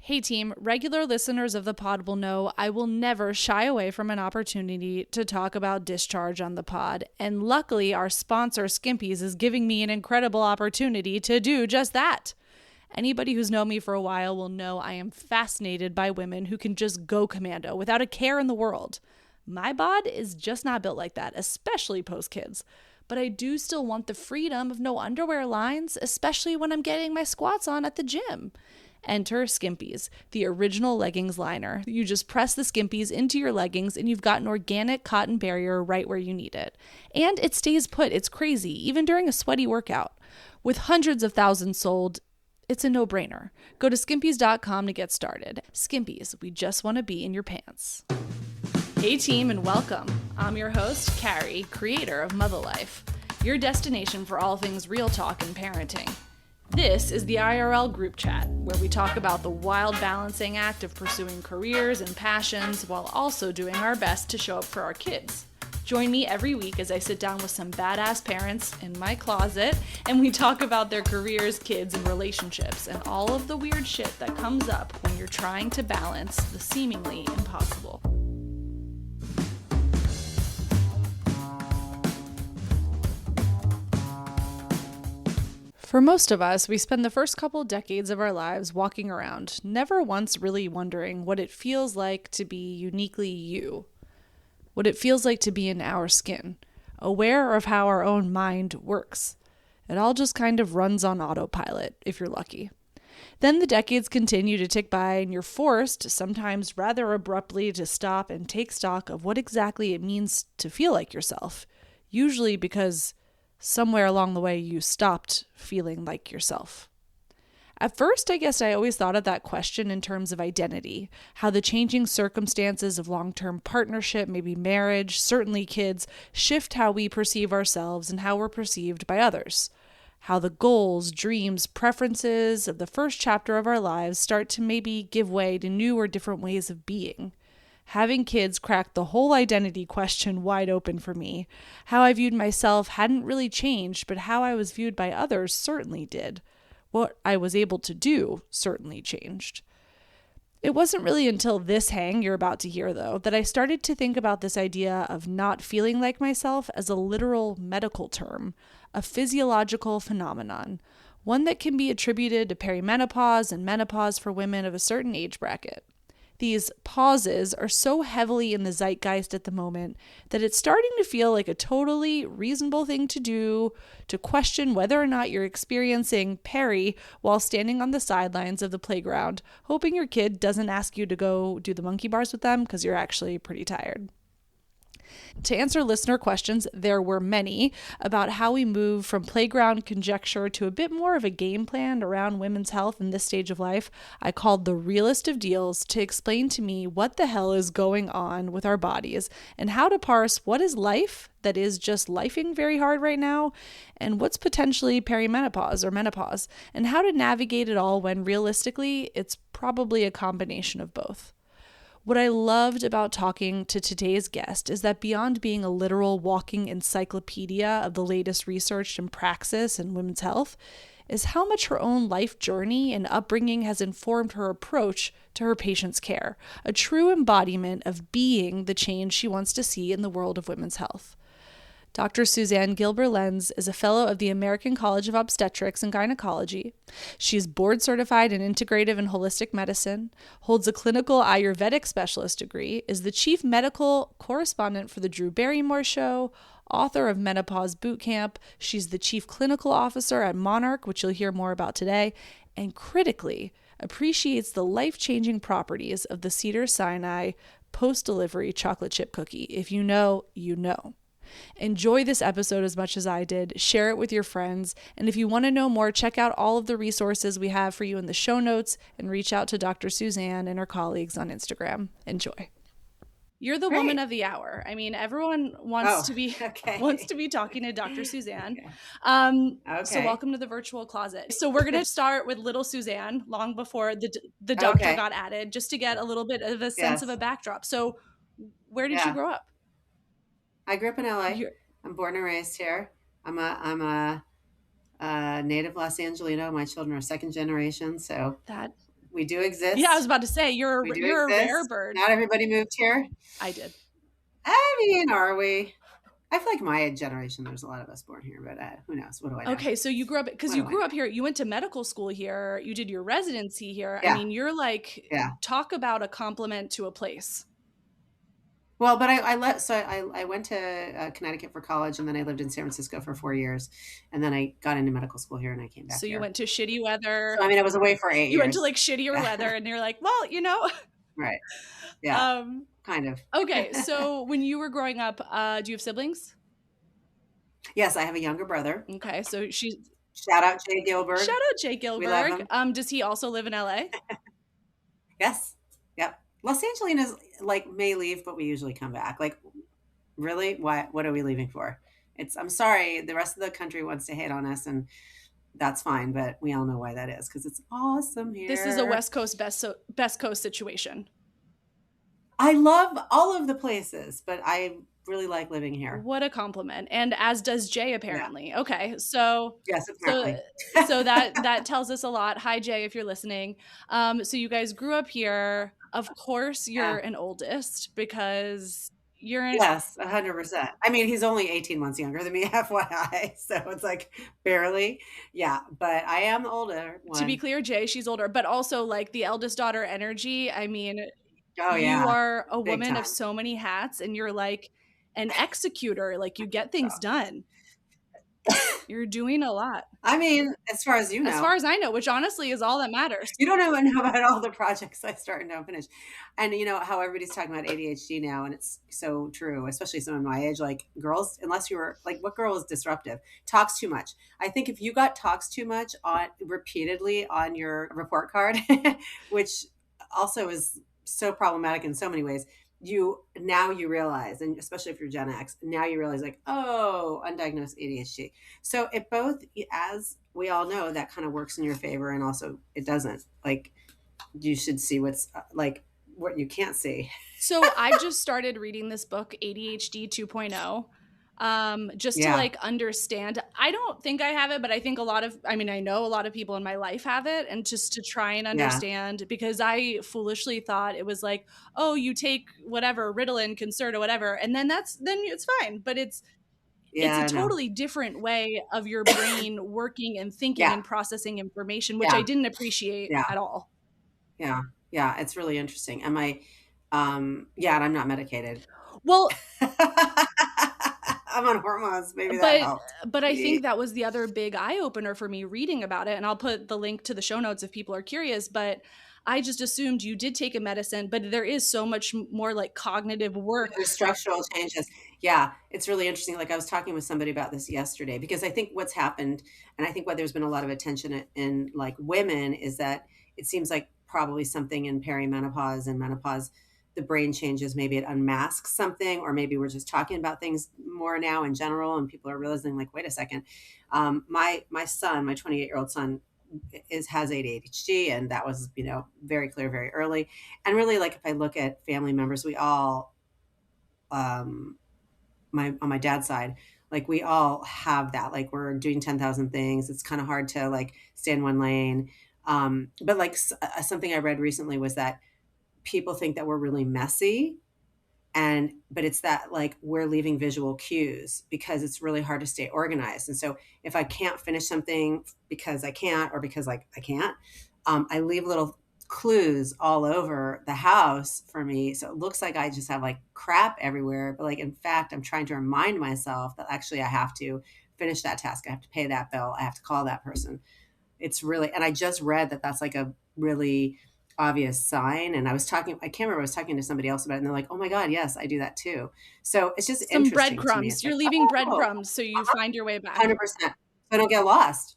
Hey team, regular listeners of the pod will know I will never shy away from an opportunity to talk about discharge on the pod. And luckily, our sponsor, Skimpies, is giving me an incredible opportunity to do just that. Anybody who's known me for a while will know I am fascinated by women who can just go commando without a care in the world. My bod is just not built like that, especially post-kids. But I do still want the freedom of no underwear lines, especially when I'm getting my squats on at the gym. Enter Skimpies, the original leggings liner. You just press the Skimpies into your leggings and you've got an organic cotton barrier right where you need it. And it stays put. It's crazy, even during a sweaty workout. With hundreds of thousands sold, it's a no-brainer. Go to skimpies.com to get started. Skimpies, we just want to be in your pants. Hey team, and welcome. I'm your host, Carrie, creator of Mother Life, your destination for all things real talk and parenting. This is the IRL group chat, where we talk about the wild balancing act of pursuing careers and passions while also doing our best to show up for our kids. Join me every week as I sit down with some badass parents in my closet and we talk about their careers, kids, and relationships and all of the weird shit that comes up when you're trying to balance the seemingly impossible. For most of us, we spend the first couple decades of our lives walking around, never once really wondering what it feels like to be uniquely you, what it feels like to be in our skin, aware of how our own mind works. It all just kind of runs on autopilot, if you're lucky. Then the decades continue to tick by and you're forced, sometimes rather abruptly, to stop and take stock of what exactly it means to feel like yourself, usually because somewhere along the way you stopped feeling like yourself. At first, I guess I always thought of that question in terms of identity, how the changing circumstances of long-term partnership, maybe marriage, certainly kids, shift how we perceive ourselves and how we're perceived by others. How the goals, dreams, preferences of the first chapter of our lives start to maybe give way to new or different ways of being. Having kids cracked the whole identity question wide open for me. How I viewed myself hadn't really changed, but how I was viewed by others certainly did. What I was able to do certainly changed. It wasn't really until this hang you're about to hear, though, that I started to think about this idea of not feeling like myself as a literal medical term, a physiological phenomenon, one that can be attributed to perimenopause and menopause for women of a certain age bracket. These pauses are so heavily in the zeitgeist at the moment that it's starting to feel like a totally reasonable thing to do, to question whether or not you're experiencing peri while standing on the sidelines of the playground, hoping your kid doesn't ask you to go do the monkey bars with them because you're actually pretty tired. To answer listener questions, there were many, about how we move from playground conjecture to a bit more of a game plan around women's health in this stage of life. I called the realest of deals to explain to me what the hell is going on with our bodies and how to parse what is life that is just lifing very hard right now and what's potentially perimenopause or menopause and how to navigate it all when realistically it's probably a combination of both. What I loved about talking to today's guest is that beyond being a literal walking encyclopedia of the latest research and praxis in women's health, is how much her own life journey and upbringing has informed her approach to her patients' care, a true embodiment of being the change she wants to see in the world of women's health. Dr. Suzanne Gilberg-Lenz is a fellow of the American College of Obstetrics and Gynecology. She is board certified in integrative and holistic medicine, holds a Clinical Ayurvedic Specialist degree, is the Chief Medical Correspondent for the Drew Barrymore Show, author of Menopause Bootcamp. She's the Chief Clinical Officer at Monarch, which you'll hear more about today, and critically appreciates the life-changing properties of the Cedars Sinai post-delivery chocolate chip cookie. If you know, you know. Enjoy this episode as much as I did. Share it with your friends. And if you want to know more, check out all of the resources we have for you in the show notes and reach out to Dr. Suzanne and her colleagues on Instagram. Enjoy. You're the woman of the hour. I mean, everyone wants to be talking to Dr. Suzanne. So welcome to the virtual closet. So we're going to start with little Suzanne long before the doctor got added, just to get a little bit of a sense of a backdrop. So where did you grow up? I grew up in LA. I'm born and raised here. I'm a native Los Angelino. My children are second generation. So We do exist. Yeah, I was about to say We do you're a rare exist. bird. Not everybody moved here. I did. I mean, are we? I feel like my generation, there's a lot of us born here, but who knows? What do I know? Okay, so you grew up, because you grew up here, you went to medical school here, you did your residency here. Yeah. I mean, you're like, talk about a compliment to a place. Well, but I went to Connecticut for college, and then I lived in San Francisco for 4 years, and then I got into medical school here, and I came back. So you went to shitty weather. So, I mean, I was away for 8 years. You went to like shittier weather, and you're like, well, Right. Yeah. Kind of. Okay, so when you were growing up, do you have siblings? Yes, I have a younger brother. Okay, so shout out Jay Gilbert. Shout out Jay Gilbert. Does he also live in LA? Yes. Yep. Los Angeles may leave, but we usually come back. Like, really? What are we leaving for? I'm sorry, the rest of the country wants to hate on us, and that's fine, but we all know why that is, because it's awesome here. This is a West Coast, best coast situation. I love all of the places, but I really like living here. What a compliment. And as does Jay, apparently. Yeah. Okay. So yes, apparently. So that tells us a lot. Hi, Jay, if you're listening. So you guys grew up here. Of course, you're an oldest, because you're in. Yes, 100%. I mean, he's only 18 months younger than me, FYI. So it's like barely. Yeah, but I am the older one. To be clear, Jay, she's older, but also like the eldest daughter energy. I mean, oh, yeah. You are a woman of so many hats, and you're like an executor. Like, you get things done. You're doing a lot. I mean, as far as you know. As far as I know, which honestly is all that matters. You don't even know about all the projects I start and don't finish. And how everybody's talking about ADHD now, and it's so true, especially someone my age, like girls, unless you were like, what girl is disruptive? Talks too much. I think if you got talks too much repeatedly on your report card, which also is so problematic in so many ways, you realize, and especially if you're Gen X, now you realize like, oh, undiagnosed ADHD. So it both, as we all know, that kind of works in your favor, and also it doesn't. Like, you should see what's like what you can't see. So I just started reading this book, ADHD 2.0. Just to like understand. I don't think I have it, but I think I know a lot of people in my life have it, and just to try and understand, because I foolishly thought it was like, oh, you take whatever, Ritalin, Concerta, whatever, and then it's fine. But it's a totally different way of your brain working and thinking and processing information, which I didn't appreciate at all. Yeah. Yeah. It's really interesting. And and I'm not medicated. Well, I'm on hormones. Maybe that helped. But I think that was the other big eye opener for me reading about it. And I'll put the link to the show notes if people are curious. But I just assumed you did take a medicine, but there is so much more like cognitive work. There's structural changes. Yeah, it's really interesting. Like, I was talking with somebody about this yesterday, because I think what's happened, and I think why there's been a lot of attention in like women, is that it seems like probably something in perimenopause and menopause, the brain changes, maybe it unmasks something, or maybe we're just talking about things more now in general, and people are realizing like, wait a second, my son, my 28-year-old son has ADHD, and that was, very clear very early. And really, like, if I look at family members, we all, on my dad's side, like, we all have that. Like, we're doing 10,000 things. It's kind of hard to like stay in one lane. But like something I read recently was that people think that we're really messy, but it's that like we're leaving visual cues, because it's really hard to stay organized. And so if I can't finish something because I can't, or because like I can't, I leave little clues all over the house for me. So it looks like I just have like crap everywhere, but like, in fact, I'm trying to remind myself that actually I have to finish that task. I have to pay that bill. I have to call that person. It's really, and I just read that that's like a really obvious sign. And I can't remember, I was talking to somebody else about it, and they're like, oh my God, yes, I do that too. So it's just some breadcrumbs. You're like, leaving breadcrumbs so you find your way back. 100%. So I don't get lost.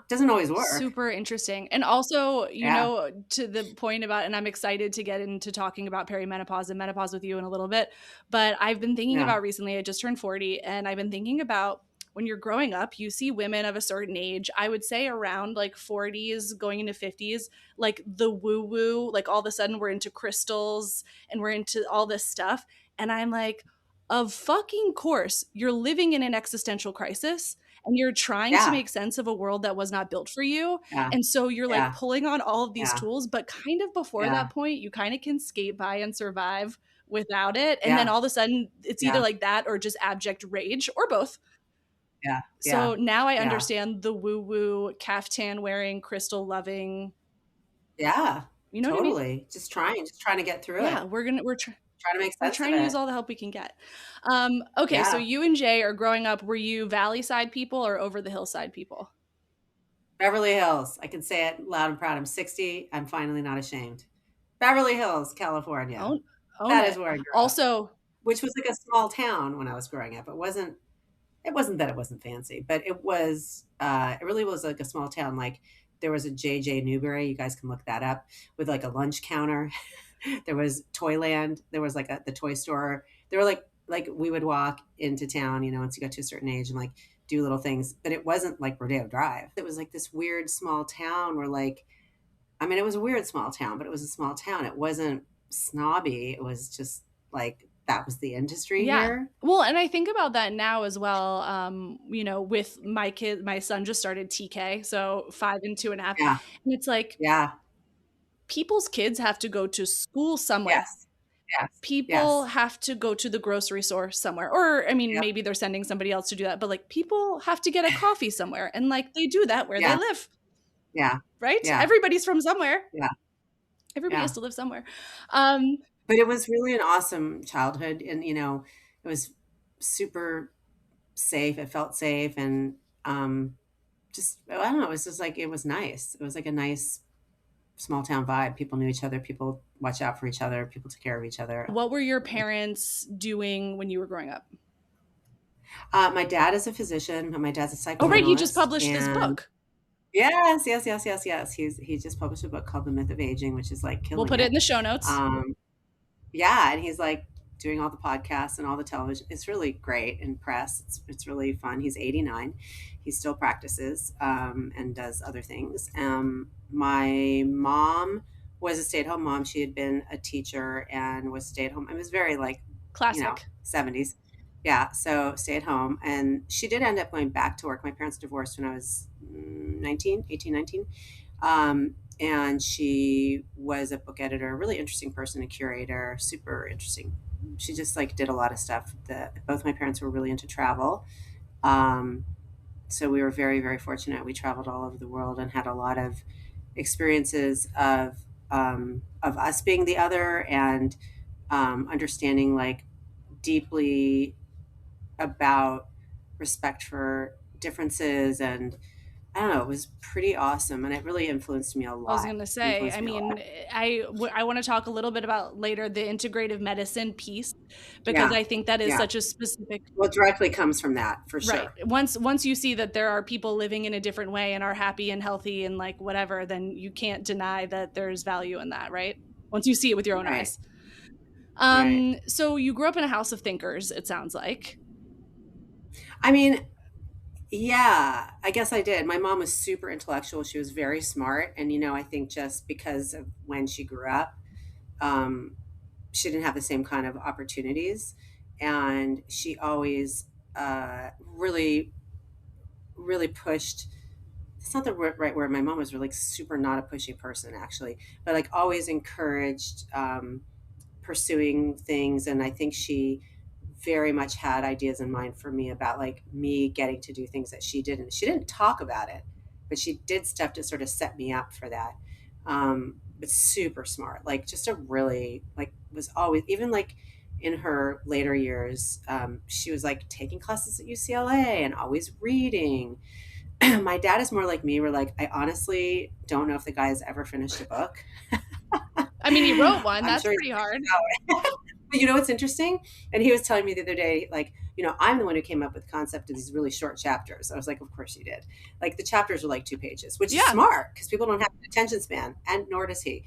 Doesn't always work. Super interesting. And also, to the point about, and I'm excited to get into talking about perimenopause and menopause with you in a little bit, but I've been thinking about recently, I just turned 40, and I've been thinking about when you're growing up, you see women of a certain age, I would say around like 40s going into 50s, like the woo-woo, like all of a sudden we're into crystals and we're into all this stuff. And I'm like, of fucking course, you're living in an existential crisis and you're trying to Yeah. make sense of a world that was not built for you. Yeah. And so you're like Yeah. pulling on all of these Yeah. tools, but kind of before Yeah. that point, you kind of can skate by and survive without it. And then Yeah. all of a sudden, it's either Yeah. like that or just abject rage or both. Yeah. Yeah. So now I Yeah. understand the woo woo, caftan wearing, crystal loving. Yeah. You know what I mean? Totally. Just trying to get through Yeah, it. we're Trying to make we're sense of trying to use it. all the help we can get. Okay, so Yeah. you and Jay are growing up. Were you Valley side people or over the hillside people? Beverly Hills. I can say it loud and proud. I'm 60. I'm finally not ashamed. Beverly Hills, California. Own That is it. where I grew up, Also, which was like a small town when I was growing up. It wasn't that it wasn't fancy, but it really was like a small town. Like there was a JJ Newberry, you guys can look that up, with like a lunch counter. There was Toyland, there was like the toy store. There were like we would walk into town, once you got to a certain age and like do little things, but it wasn't like Rodeo Drive. It was like this weird small town where it was a weird small town, but it was a small town. It wasn't snobby. It was just like that was the industry yeah. here. Well, and I think about that now as well. With my son just started TK, so 5 and 2.5. Yeah. And it's like Yeah. people's kids have to go to school somewhere. Yes. Yes. People Yes. have to go to the grocery store somewhere. Or, I mean, Yep. maybe they're sending somebody else to do that, but like people have to get a coffee somewhere. And like they do that where they Yeah. live, Yeah. right? Yeah. Everybody's from somewhere. Yeah. Everybody has Yeah. to live somewhere. But it was really an awesome childhood, and it was super safe. It felt safe, and just I don't know. It was just like it was nice. It was like a nice small town vibe. People knew each other. People watched out for each other. People took care of each other. What were your parents doing when you were growing up? My dad is a physician. My dad's a Oh, right. He just psychoanalyst. published this And book. yes, yes, yes, yes, yes. He just published a book called The Myth of Aging, which is like killing We'll put it it. in the show notes. Yeah, and he's like doing all the podcasts and all the television. It's really great in press. It's really fun. He's 89. He still practices and does other things. My mom was a stay-at-home mom. She had been a teacher and was stay-at-home. It was very like Classic. 70s. Yeah, so stay at home. And she did end up going back to work. My parents divorced when I was 18, 19. And she was a book editor, really interesting person, a curator, super interesting. She just like did a lot of stuff. Both my parents were really into travel. So we were very, very fortunate. We traveled all over the world and had a lot of experiences of us being the other and understanding like deeply about respect for differences, and I don't know, it was pretty awesome, and it really influenced me a lot. I was going to say, I mean, I want to talk a little bit about later the integrative medicine piece, because I think that is such a specific. Well, it directly comes from that, for sure. Right. Once you see that there are people living in a different way and are happy and healthy and like whatever, then you can't deny that there's value in that, right? Once you see it with your own eyes. Right. So you grew up in a house of thinkers, it sounds like. I mean, yeah, I guess I did. My mom was super intellectual. She was very smart. And, I think just because of when she grew up, she didn't have the same kind of opportunities. And she always really, really pushed. It's not the right word. My mom was really super not a pushy person, actually, but like always encouraged pursuing things. And I think she very much had ideas in mind for me about like me getting to do things that she didn't. She didn't talk about it, but she did stuff to sort of set me up for that. But super smart, like just a really like was always, even like in her later years, she was like taking classes at UCLA and always reading. My dad is more like me. We're like, I honestly don't know if the guy has ever finished a book. I mean, he wrote one. That's pretty hard. But what's interesting? And he was telling me the other day, like, I'm the one who came up with the concept of these really short chapters. I was like, of course you did. Like the chapters are like 2 pages, which is smart because people don't have an attention span, and nor does he,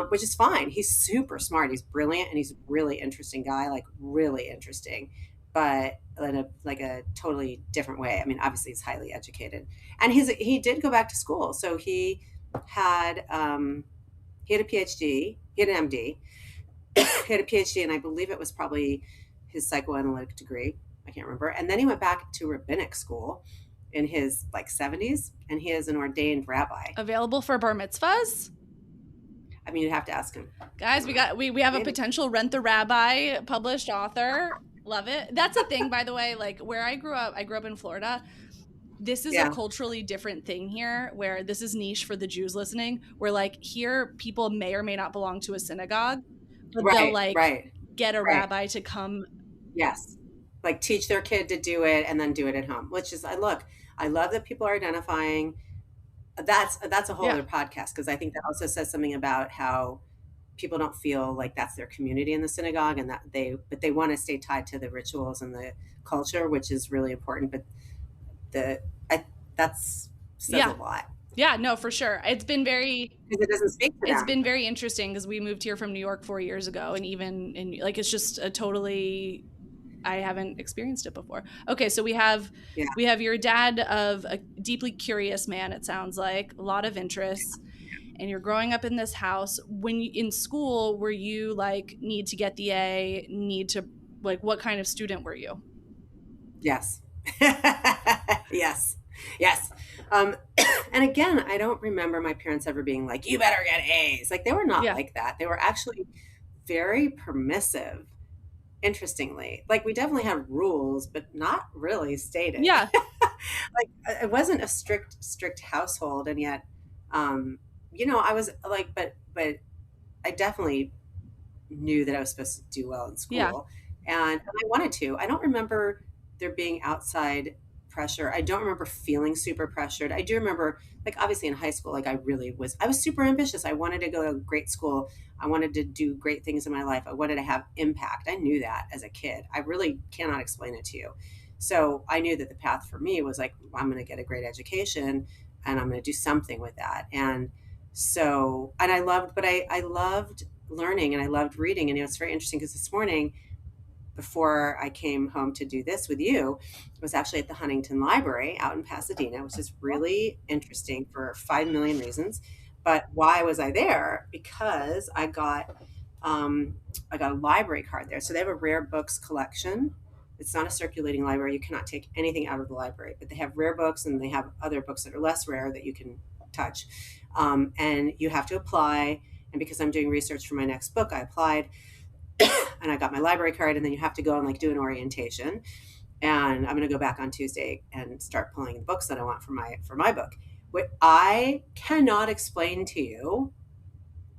which is fine. He's super smart. He's brilliant, and he's a really interesting guy, like really interesting, but in a totally different way. I mean, obviously he's highly educated, and he did go back to school. So he had a PhD, he had an MD. He had a PhD, and I believe it was probably his psychoanalytic degree. I can't remember. And then he went back to rabbinic school in his like 70s, and he is an ordained rabbi. Available for bar mitzvahs? I mean, you'd have to ask him. Guys, we have a potential Rent the Rabbi published author. Love it. That's a thing, by the way, like where I grew up in Florida. This is a culturally different thing here, where this is niche for the Jews listening, where like here people may or may not belong to a synagogue, but they'll like get a rabbi to come. Yes. Like teach their kid to do it and then do it at home, which is, I love that people are identifying. That's a whole other podcast, because I think that also says something about how people don't feel like that's their community in the synagogue, and that they want to stay tied to the rituals and the culture, which is really important. But that's says a lot. Yeah, no, for sure. It's been very, because it doesn't speak to them. It's been very interesting because we moved here from New York 4 years ago, and even in like it's just a totally, I haven't experienced it before. Okay, so we have your dad of a deeply curious man. It sounds like a lot of interests, and you're growing up in this house. When in school, were you like need to get the A? Need to like what kind of student were you? Yes. Yes. And again, I don't remember my parents ever being like, you better get A's. Like they were not like that. They were actually very permissive, interestingly. Like we definitely had rules, but not really stated. Yeah. Like it wasn't a strict household. And yet, I was like, but I definitely knew that I was supposed to do well in school. And I wanted to. I don't remember there being outside pressure. I don't remember feeling super pressured. I do remember, like, obviously in high school, like I was super ambitious. I wanted to go to a great school. I wanted to do great things in my life. I wanted to have impact. I knew that as a kid. I really cannot explain it to you. So I knew that the path for me was like, I'm going to get a great education and I'm going to do something with that. And so, and I loved learning and I loved reading. And it's very interesting because this morning, before I came home to do this with you, I was actually at the Huntington Library out in Pasadena, which is really interesting for 5 million reasons. But why was I there? Because I got a library card there. So they have a rare books collection. It's not a circulating library. You cannot take anything out of the library, but they have rare books and they have other books that are less rare that you can touch. And you have to apply. And because I'm doing research for my next book, I applied. And I got my library card, and then you have to go and like do an orientation. And I'm going to go back on Tuesday and start pulling the books that I want for my book. What I cannot explain to you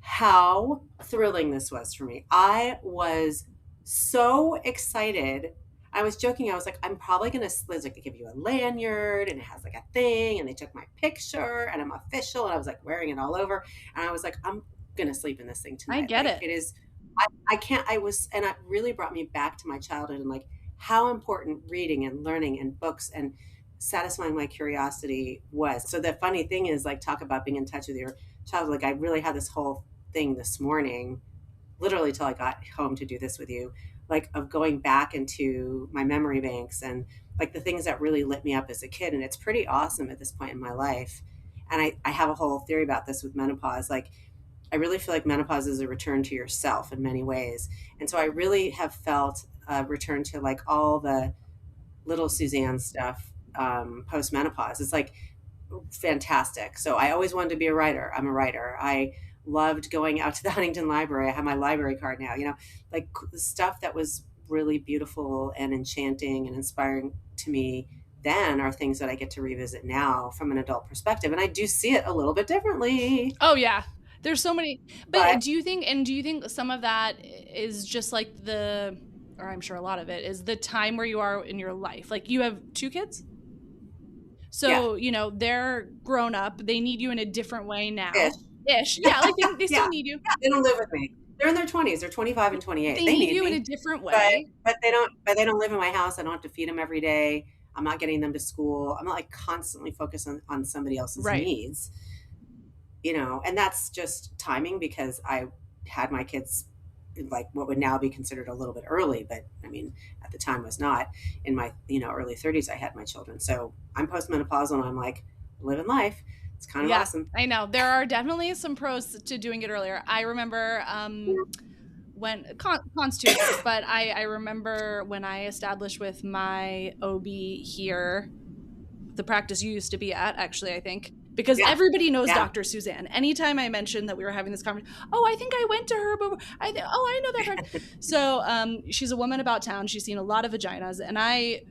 how thrilling this was for me. I was so excited. I was joking. I was like, I'm probably going to, they give you a lanyard and it has like a thing, and they took my picture and I'm official, and I was like wearing it all over. And I was like, I'm going to sleep in this thing tonight. I get it. It is, I can't, and it really brought me back to my childhood and like how important reading and learning and books and satisfying my curiosity was. So the funny thing is, like, talk about being in touch with your childhood. Like I really had this whole thing this morning, literally till I got home to do this with you, like of going back into my memory banks and like the things that really lit me up as a kid. And it's pretty awesome at this point in my life. And I have a whole theory about this with menopause. Like, I really feel like menopause is a return to yourself in many ways. And so I really have felt a return to like all the little Suzanne stuff post-menopause. It's like fantastic. So I always wanted to be a writer. I'm a writer. I loved going out to the Huntington Library. I have my library card now, like the stuff that was really beautiful and enchanting and inspiring to me then are things that I get to revisit now from an adult perspective. And I do see it a little bit differently. Oh, yeah. There's so many, but do you think some of that is just like or I'm sure a lot of it is the time where you are in your life? Like you have 2 kids? So, they're grown up. They need you in a different way now. Ish. Yeah. Like they still need you. Yeah, they don't live with me. They're in their 20s. They're 25 and 28. They need you in a different way. But they don't live in my house. I don't have to feed them every day. I'm not getting them to school. I'm not like constantly focused on somebody else's needs. And that's just timing, because I had my kids like what would now be considered a little bit early, but I mean, at the time was not. In my, early 30s, I had my children. So I'm postmenopausal and I'm like living life. It's kind of awesome. I know. There are definitely some pros to doing it earlier. I remember when cons too, but I remember when I established with my OB here, the practice you used to be at, actually, I think, because Yeah. everybody knows Yeah. Dr. Suzanne. Anytime I mentioned that we were having this conversation, oh, I think I went to her, but I know that practice. So she's a woman about town. She's seen a lot of vaginas, and I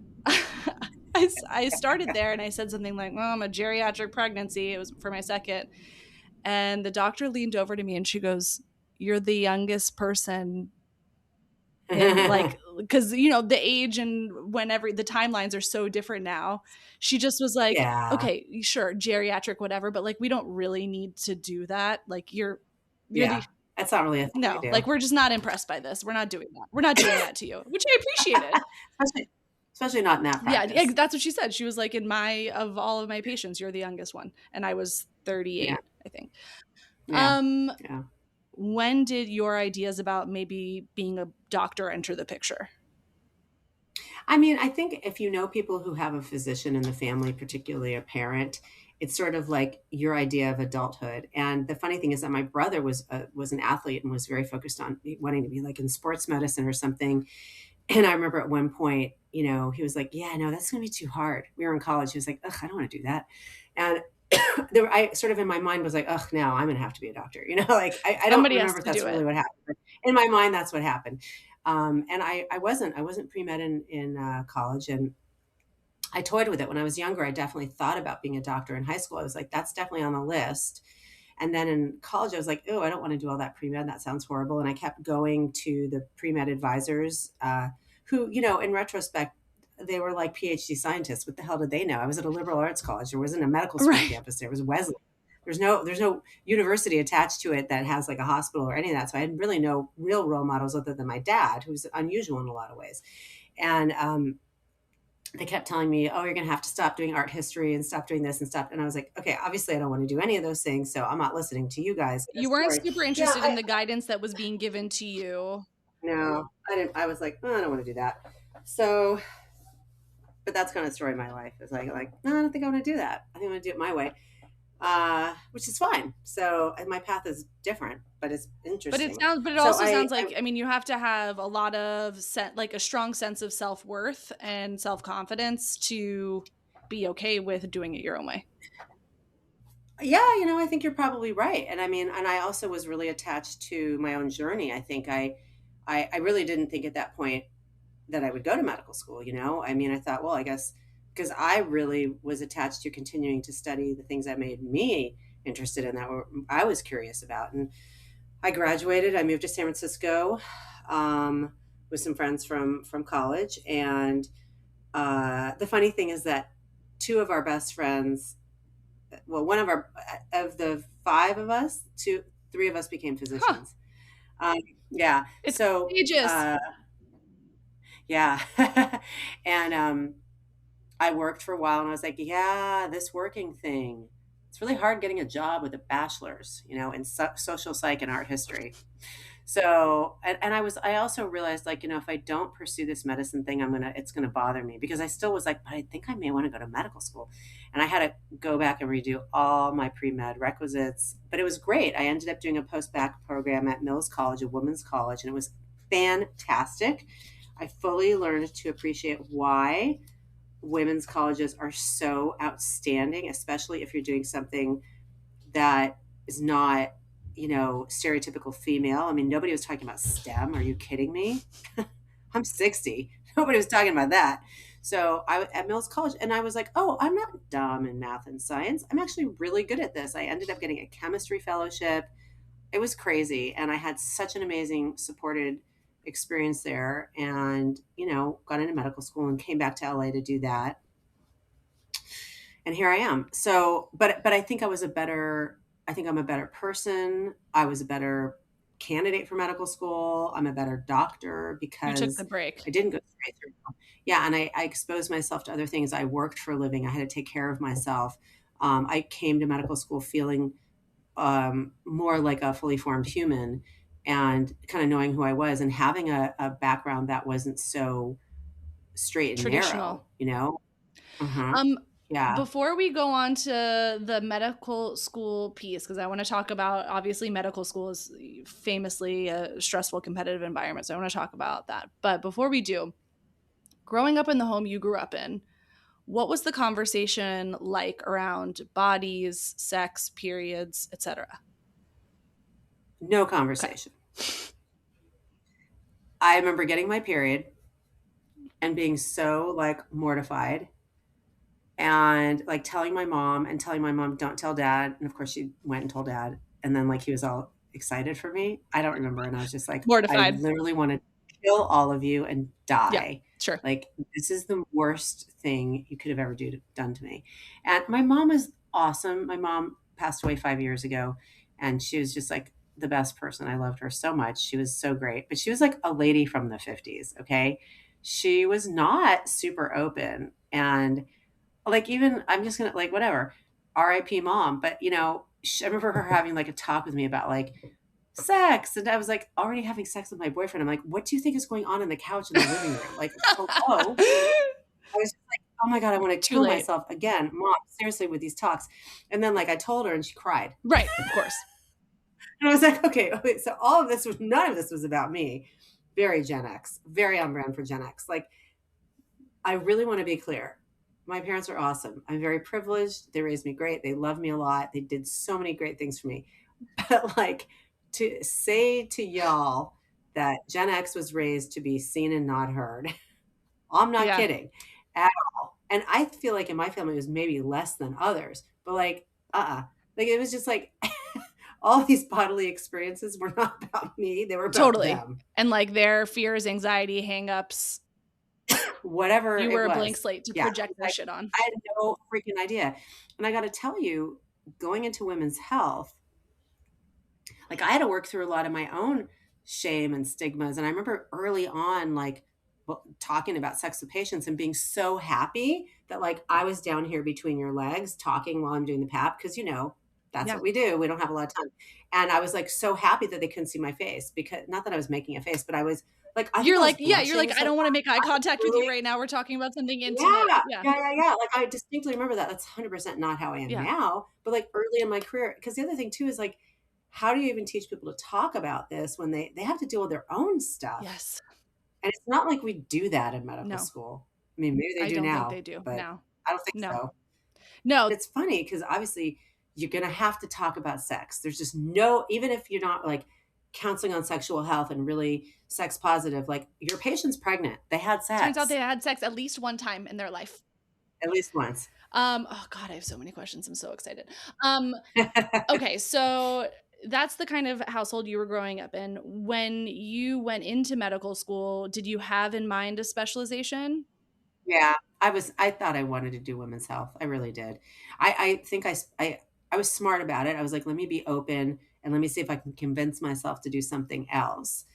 started there and I said something like, well, I'm a geriatric pregnancy. It was for my second. And the doctor leaned over to me and she goes, you're the youngest person in, like, because the age and whenever the timelines are so different now. She just was like, Yeah. okay, sure, geriatric, whatever, but like we don't really need to do that. Like you're Yeah. the That's not really a thing we no, do. like we're just not impressed by this. We're not doing that. We're not doing that to you, which I appreciated. Especially not in that Yeah, practice. that's what she said. She was like, of all of my patients, you're the youngest one. And I was 38, Yeah. I think. Yeah. Yeah. When did your ideas about maybe being a doctor enter the picture? I mean, I think if you know people who have a physician in the family, particularly a parent, it's sort of like your idea of adulthood. And the funny thing is that my brother was an athlete and was very focused on wanting to be like in sports medicine or something. And I remember at one point, he was like, "Yeah, no, that's going to be too hard." We were in college. He was like, "Ugh, I don't want to do that." And I sort of in my mind was like, "Ugh, now I'm going to have to be a doctor." Like I don't Somebody has remember if to that's do really it. what happened, but in my mind, that's what happened. And I wasn't pre-med in college, and I toyed with it when I was younger. I definitely thought about being a doctor. In high school, I was like, that's definitely on the list. And then in college, I was like, oh, I don't want to do all that pre-med. That sounds horrible. And I kept going to the pre-med advisors, who, in retrospect, they were like PhD scientists. What the hell did they know? I was at a liberal arts college. There wasn't a medical school Right. campus. There was Wesley. There's no university attached to it that has like a hospital or any of that. So I had really no real role models other than my dad, who's unusual in a lot of ways. And they kept telling me, oh, you're going to have to stop doing art history and stop doing this and stop. And I was like, okay, obviously I don't want to do any of those things. So I'm not listening to you guys. You weren't super interested in the guidance that was being given to you. No, I didn't. I was like, oh, I don't want to do that. So, but that's kind of the story of my life. It's like, no, I don't think I want to do that. I think I'm going to do it my way, which is fine. So my path is different, but it's interesting. But it also sounds like, I mean, you have to have a lot of like a strong sense of self-worth and self-confidence to be okay with doing it your own way. Yeah, I think you're probably right. And I mean, and I also was really attached to my own journey. I think I really didn't think at that point that I would go to medical school. I mean, I thought, well, I guess because I really was attached to continuing to study the things that made me interested in that I was curious about. And I graduated. I moved to San Francisco with some friends from college. And the funny thing is that two of our best friends, well, one of the five of us, three of us became physicians. Yeah. It's so contagious. Yeah. And I worked for a while and I was like, yeah, this working thing, it's really hard getting a job with a bachelor's, in social psych and art history. So, and I also realized like, if I don't pursue this medicine thing, it's going to bother me, because I still was like, but I think I may want to go to medical school. And I had to go back and redo all my pre-med requisites, but it was great. I ended up doing a post-bac program at Mills College, a women's college, and it was fantastic. I fully learned to appreciate why women's colleges are so outstanding, especially if you're doing something that is not, stereotypical female. I mean, nobody was talking about STEM. Are you kidding me? I'm 60. Nobody was talking about that. So I was at Mills College and I was like, oh, I'm not dumb in math and science. I'm actually really good at this. I ended up getting a chemistry fellowship. It was crazy. And I had such an amazing supported experience there, and, got into medical school and came back to LA to do that. And here I am. So, but I think I think I'm a better person. I was a better candidate for medical school. I'm a better doctor You took because the break. I didn't go straight through. Yeah. And I exposed myself to other things. I worked for a living. I had to take care of myself. I came to medical school feeling more like a fully formed human, and kind of knowing who I was and having a background that wasn't so straight and Traditional. narrow, Uh-huh. Yeah. Before we go on to the medical school piece, because I want to talk about, obviously medical school is famously a stressful, competitive environment. So I want to talk about that. But before we do, growing up in the home you grew up in, What was the conversation like around bodies, sex, periods, etc.? No Okay. conversation. I remember getting my period and being so like mortified and like telling my mom and telling my mom, don't tell dad. And of course she went and told dad. And then like he was all excited for me. I don't remember. And I was just like, I Mortified. literally want to kill all of you and Yeah, die. sure. Like this is the worst thing you could have ever done to me. And my mom is awesome. My mom passed away 5 years ago and she was just like the best person. I loved her so much. She was so great, but she was like a lady from the 50s. Okay. She was not super open. And like even I'm just gonna like whatever, R.I.P. mom. But I remember her having like a talk with me about like sex, and I was like already having sex with my boyfriend. I'm like, what do you think is going on in the couch in the living room? Like, hello. I was just like, oh my god, I want to Too kill late. myself again, mom. Seriously, with these talks. And then like I told her, and she cried. Right, of course. And I was like, okay, so none of this was about me. Very Gen X, very on brand for Gen X. Like, I really want to be clear. My parents are awesome. I'm very privileged. They raised me great. They love me a lot. They did so many great things for me. But like to say to y'all that Gen X was raised to be seen and not heard, I'm not Yeah. kidding at all. And I feel like in my family it was maybe less than others, but like, like it was just like all these bodily experiences were not about me. They were about Totally. them. And like their fears, anxiety, hangups, Whatever you it were a was. blank slate to Yeah. project their Like, shit on. I had no freaking idea. And I got to tell you, going into women's health, like I had to work through a lot of my own shame and stigmas. And I remember early on, like talking about sex with patients and being so happy that like I was down here between your legs talking while I'm doing the pap because that's Yeah. what we do. We don't have a lot of time. And I was like so happy that they couldn't see my face, because not that I was making a face, but I was like, I You're think I was like, yeah, you're blushing. like, I don't want to make eye contact with you right now. We're talking about something intimate. Yeah. Like I distinctly remember that. That's 100% not how I am Yeah. now. But like early in my career, because the other thing too is like, how do you even teach people to talk about this when they have to deal with their own stuff? Yes. And it's not like we do that in medical No. school. I mean, maybe they I do don't now, think they do. but No. I don't think No. so. No. But it's funny because obviously you're going to have to talk about sex. There's just no, even if you're not like counseling on sexual health and really sex positive, like your patient's pregnant. They had sex. Turns out they had sex at least one time in their life. At least once. Oh God, I have so many questions. I'm so excited. Okay, so that's the kind of household you were growing up in. When you went into medical school, did you have in mind a specialization? Yeah, I thought I wanted to do women's health. I really did. I think I was smart about it. I was like, let me be open and let me see if I can convince myself to do something else.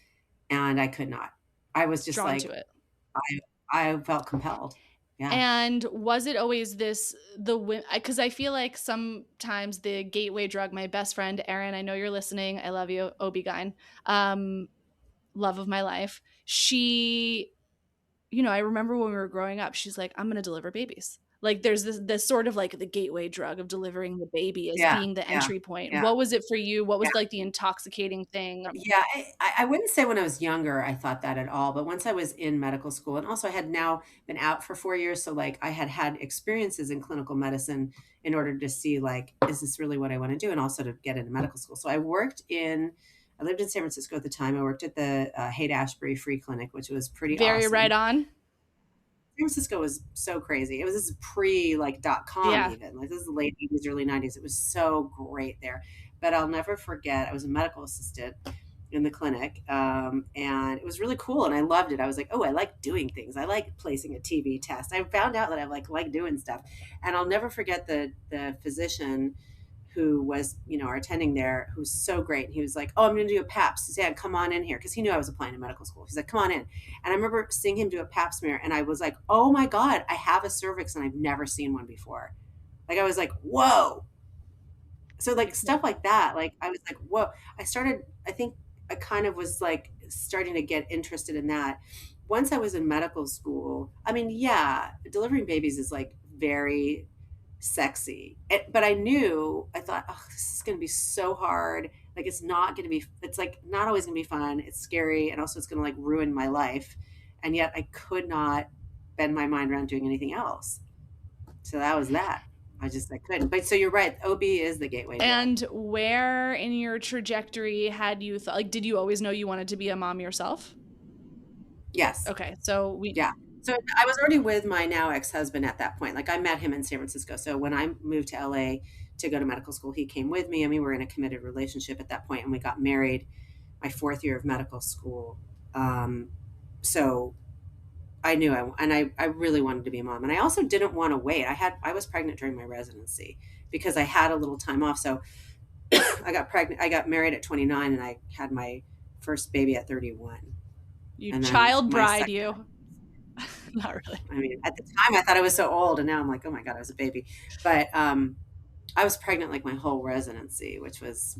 And I could not. I was just Drawn to like, it. I felt compelled. Yeah. And was it always because I feel like sometimes the gateway drug, my best friend, Erin, I know you're listening. I love you, OB-GYN, love of my life. She, I remember when we were growing up, she's like, I'm going to deliver babies. Like there's this sort of like the gateway drug of delivering the baby as Yeah. being the Yeah. entry point. Yeah. What was it for you? What was Yeah. like the intoxicating thing? Yeah, I wouldn't say when I was younger I thought that at all, but once I was in medical school, and also I had now been out for 4 years, so like I had experiences in clinical medicine in order to see like, is this really what I want to do, and also to get into medical school. So I lived in San Francisco at the time. I worked at the Haight-Ashbury Free Clinic, which was pretty Very awesome. right on. San Francisco was so crazy. This is pre like .com Yeah. even. Like this is the late 80s, early 90s. It was so great there. But I'll never forget, I was a medical assistant in the clinic. And it was really cool and I loved it. I was like, oh, I like doing things. I like placing a TB test. I found out that I like doing stuff. And I'll never forget the physician who was, our attending there, who's so great. He was like, oh, I'm going to do a pap. Suzanne, come on in here. Because he knew I was applying to medical school. He's like, come on in. And I remember seeing him do a pap smear. And I was like, oh my God, I have a cervix and I've never seen one before. Like, I was like, whoa. So like stuff like that. Like, I was like, whoa. I think I kind of was like starting to get interested in that. Once I was in medical school, I mean, yeah, delivering babies is like very sexy. But I thought, oh, this is going to be so hard. Like, it's like not always going to be fun. It's scary. And also it's going to like ruin my life. And yet I could not bend my mind around doing anything else. So that was that. I couldn't. But so you're right. OB is the gateway drug. And where in your trajectory had you thought, like, did you always know you wanted to be a mom yourself? Yes. Okay. So we, Yeah. So I was already with my now ex-husband at that point. Like I met him in San Francisco. So when I moved to LA to go to medical school, he came with me. I mean, we were in a committed relationship at that point, and we got married my fourth year of medical school. So I knew I really wanted to be a mom. And I also didn't want to wait. I was pregnant during my residency because I had a little time off. So I got married at 29 and I had my first baby at 31. you And then child my bride second, you. Not really. I mean, at the time I thought I was so old, and now I'm like, oh my God, I was a baby. But I was pregnant like my whole residency, which was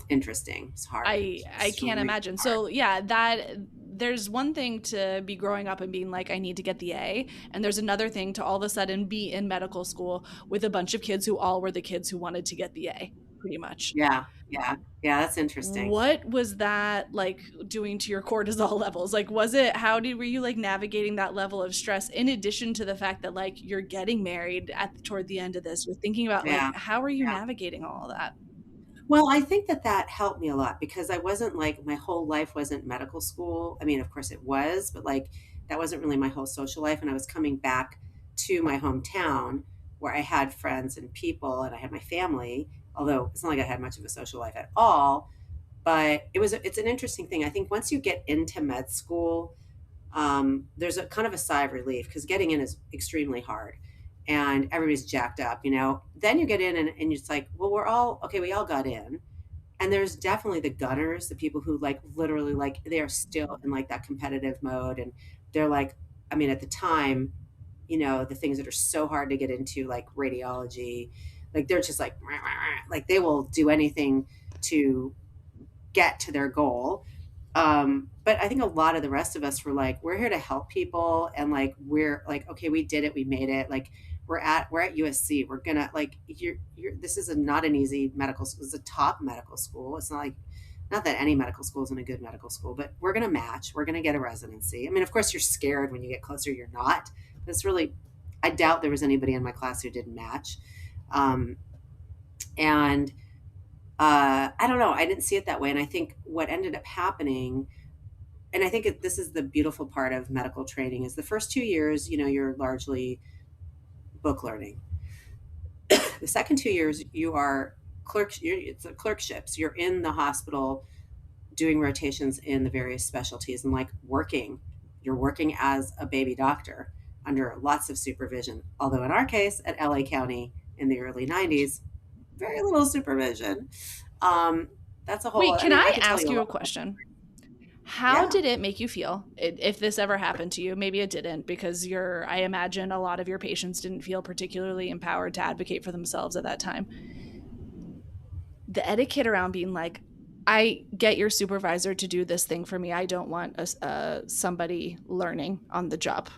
interesting. It's hard. I It's can't really imagine. hard. So yeah, that there's one thing to be growing up and being like, I need to get the A, and there's another thing to all of a sudden be in medical school with a bunch of kids who all were the kids who wanted to get the A, pretty much. Yeah, yeah, yeah. That's interesting. What was that like doing to your cortisol levels? Like, was it, were you like navigating that level of stress in addition to the fact that like you're getting married toward the end of this? You're thinking about like, Yeah, how are you yeah. navigating all of that? Well, I think that helped me a lot because I wasn't like my whole life wasn't medical school. I mean, of course it was, but like that wasn't really my whole social life. And I was coming back to my hometown where I had friends and people and I had my family, although it's not like I had much of a social life at all. But it's an interesting thing. I think once you get into med school, there's a kind of a sigh of relief because getting in is extremely hard and everybody's jacked up, you know. Then you get in and it's like, well, we're all okay, we all got in. And there's definitely the gunners, the people who like literally like they are still in like that competitive mode. And they're like, I mean, at the time, you know, the things that are so hard to get into, like radiology, like they're just like, "Rah, rah, rah," like they will do anything to get to their goal. But I think a lot of the rest of us were like, we're here to help people, and like we're like, okay, we did it, we made it. Like we're at USC. We're gonna like you're this is not an easy medical school. It's a top medical school. It's not like not that any medical school isn't a good medical school, but we're gonna match. We're gonna get a residency. I mean, of course, you're scared when you get closer. You're not. It's really, I doubt there was anybody in my class who didn't match. Um, and I don't know. I didn't see it that way. And I think what ended up happening, and I think this is the beautiful part of medical training, is the first 2 years, you know, you're largely book learning. The second 2 years, you are it's clerkships. You're in the hospital doing rotations in the various specialties and like working. You're working as a baby doctor under lots of supervision. Although in our case at LA County in the early 90s, very little supervision. Um, that's a whole, Wait, I can mean, I I could tell ask you a you a lot. question? How Yeah. did it make you feel if this ever happened to you? Maybe it didn't because I imagine a lot of your patients didn't feel particularly empowered to advocate for themselves at that time. The etiquette around being like, I get your supervisor to do this thing for me. I don't want somebody learning on the job.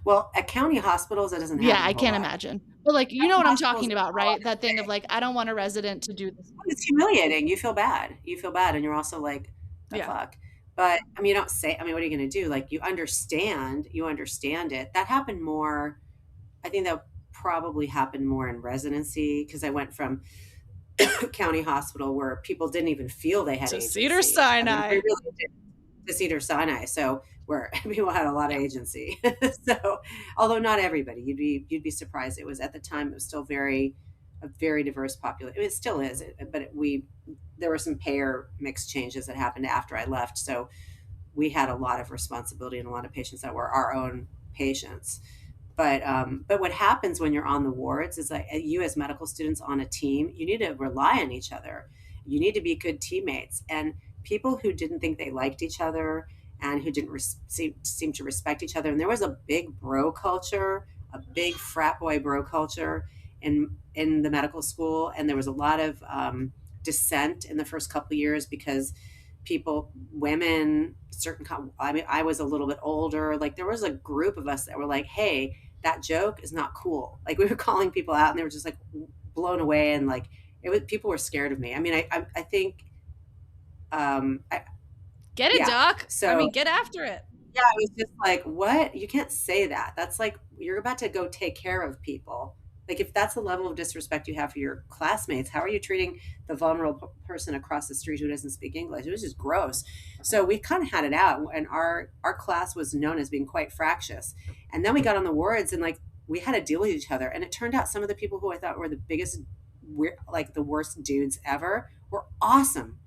Well, at county hospitals, that doesn't happen. Yeah, I can't imagine. But like, you know what I'm talking about, right? That thing of like, I don't want a resident to do this. It's humiliating. You feel bad. You feel bad, and you're also like, the Yeah. fuck. But I mean, you don't say. I mean, what are you going to do? Like, you understand. You understand it. That happened more. I think that probably happened more in residency because I went from county hospital where people didn't even feel they had To agency. Cedars I mean, Sinai. they really did. To Cedars Sinai, so where people had a lot of agency. So, although not everybody, you'd be surprised. It was at the time it was still a very diverse population. It still is, but there were some payer mix changes that happened after I left. So we had a lot of responsibility and a lot of patients that were our own patients. But what happens when you're on the wards is like you as medical students on a team, you need to rely on each other. You need to be good teammates. And people who didn't think they liked each other and who didn't seem to respect each other. And there was a big bro culture, a big frat boy bro culture in the medical school. And there was a lot of dissent in the first couple of years because women, I mean, I was a little bit older. Like there was a group of us that were like, hey, that joke is not cool. Like we were calling people out and they were just like blown away. And like, people were scared of me. I mean, I think, Get it, yeah. doc. So I mean, get after it. yeah, I was just like, what? You can't say that. That's like, you're about to go take care of people. Like if that's the level of disrespect you have for your classmates, how are you treating the vulnerable person across the street who doesn't speak English? It was just gross. So we kind of had it out, and our class was known as being quite fractious. And then we got on the wards, and like we had to deal with each other. And it turned out some of the people who I thought were the biggest, like the worst dudes ever, were awesome,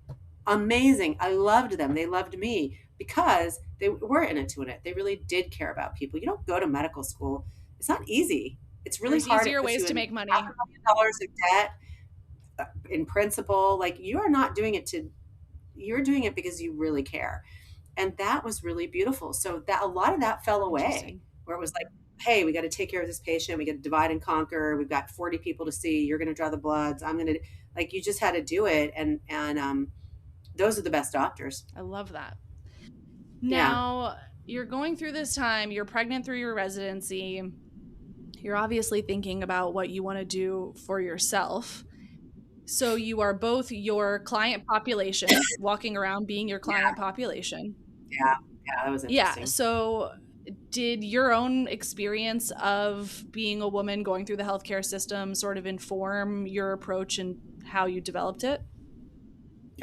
amazing. I loved them. They loved me because they were in it to win it. They really did care about people. You don't go to medical school. It's not easy. It's really There's hard. easier ways to make money. $500,000 in debt in principal. Like you are not doing it you're doing it because you really care. And that was really beautiful. So that a lot of that fell away where it was like, hey, we got to take care of this patient. We got to divide and conquer. We've got 40 people to see. You're going to draw the bloods. I'm going to like, you just had to do it. And those are the best doctors. I love that. Now, you're going through this time, you're pregnant through your residency. You're obviously thinking about what you want to do for yourself. So you are both your client population, walking around being your client population. Yeah, that was interesting. Yeah, so did your own experience of being a woman going through the healthcare system sort of inform your approach and how you developed it?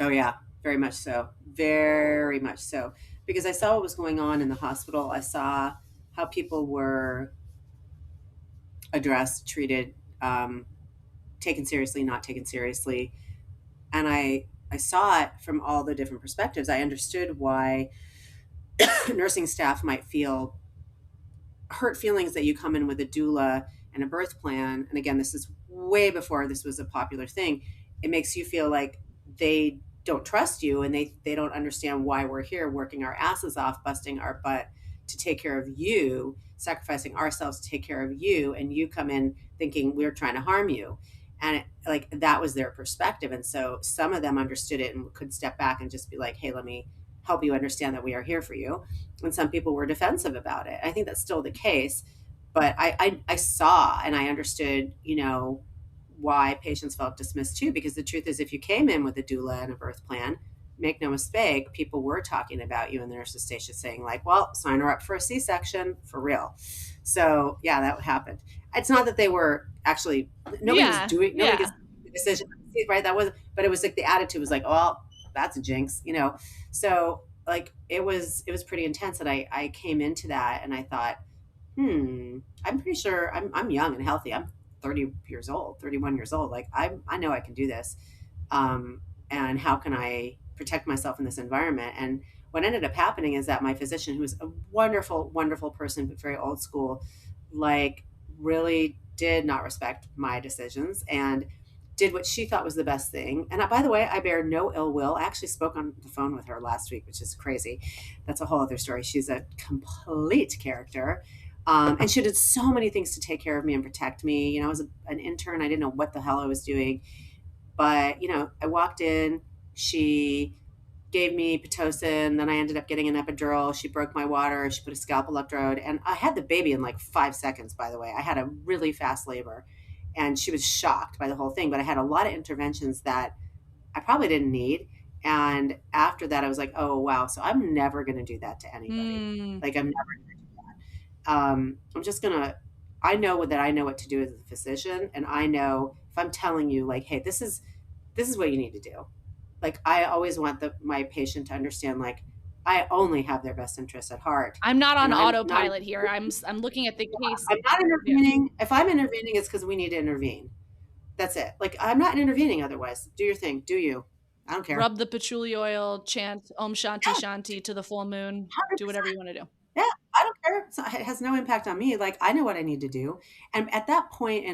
Oh, yeah, very much so. Very much so. Because I saw what was going on in the hospital. I saw how people were addressed, treated, taken seriously, not taken seriously. And I saw it from all the different perspectives. I understood why nursing staff might feel hurt feelings that you come in with a doula and a birth plan. And again, this is way before this was a popular thing. It makes you feel like they don't trust you and they don't understand why we're here working our asses off, busting our butt to take care of you, sacrificing ourselves to take care of you. And you come in thinking we're trying to harm you. And like that was their perspective. And so some of them understood it and could step back and just be like, hey, let me help you understand that we are here for you. And some people were defensive about it. I think that's still the case. But I saw and I understood, why patients felt dismissed too, because the truth is if you came in with a doula and a birth plan, make no mistake, people were talking about you in the nurse's station saying like, well, sign her up for a C-section for real. So yeah, that happened. It's not that they were actually, nobody gets the decision, right? That wasn't, but it was like the attitude was like, oh, that's a jinx, So like, it was pretty intense. And I came into that and I thought, I'm pretty sure I'm young and healthy. I'm 30 years old, 31 years old. Like I know I can do this. And how can I protect myself in this environment? And what ended up happening is that my physician, who was a wonderful, wonderful person, but very old school, like really did not respect my decisions and did what she thought was the best thing. And by the way, I bear no ill will. I actually spoke on the phone with her last week, which is crazy. That's a whole other story. She's a complete character. And she did so many things to take care of me and protect me. I was an intern. I didn't know what the hell I was doing. But, I walked in, she gave me Pitocin, then I ended up getting an epidural. She broke my water. She put a scalp electrode. And I had the baby in like 5 seconds, by the way. I had a really fast labor. And she was shocked by the whole thing. But I had a lot of interventions that I probably didn't need. And after that, I was like, oh, wow. So I'm never going to do that to anybody. Like, I'm never going to do that. I'm just going to, I know what to do as a physician. And I know if I'm telling you like, hey, this is what you need to do. Like, I always want my patient to understand, like, I only have their best interests at heart. I'm not on autopilot here. I'm looking at the case. I'm not intervening. Yeah. If I'm intervening, it's because we need to intervene. That's it. Like, I'm not intervening otherwise. Do your thing. Do you. I don't care. Rub the patchouli oil, chant Om Shanti Shanti to the full moon. 100%. Do whatever you want to do. Yeah, I don't care. It has no impact on me. Like, I know what I need to do. And at that point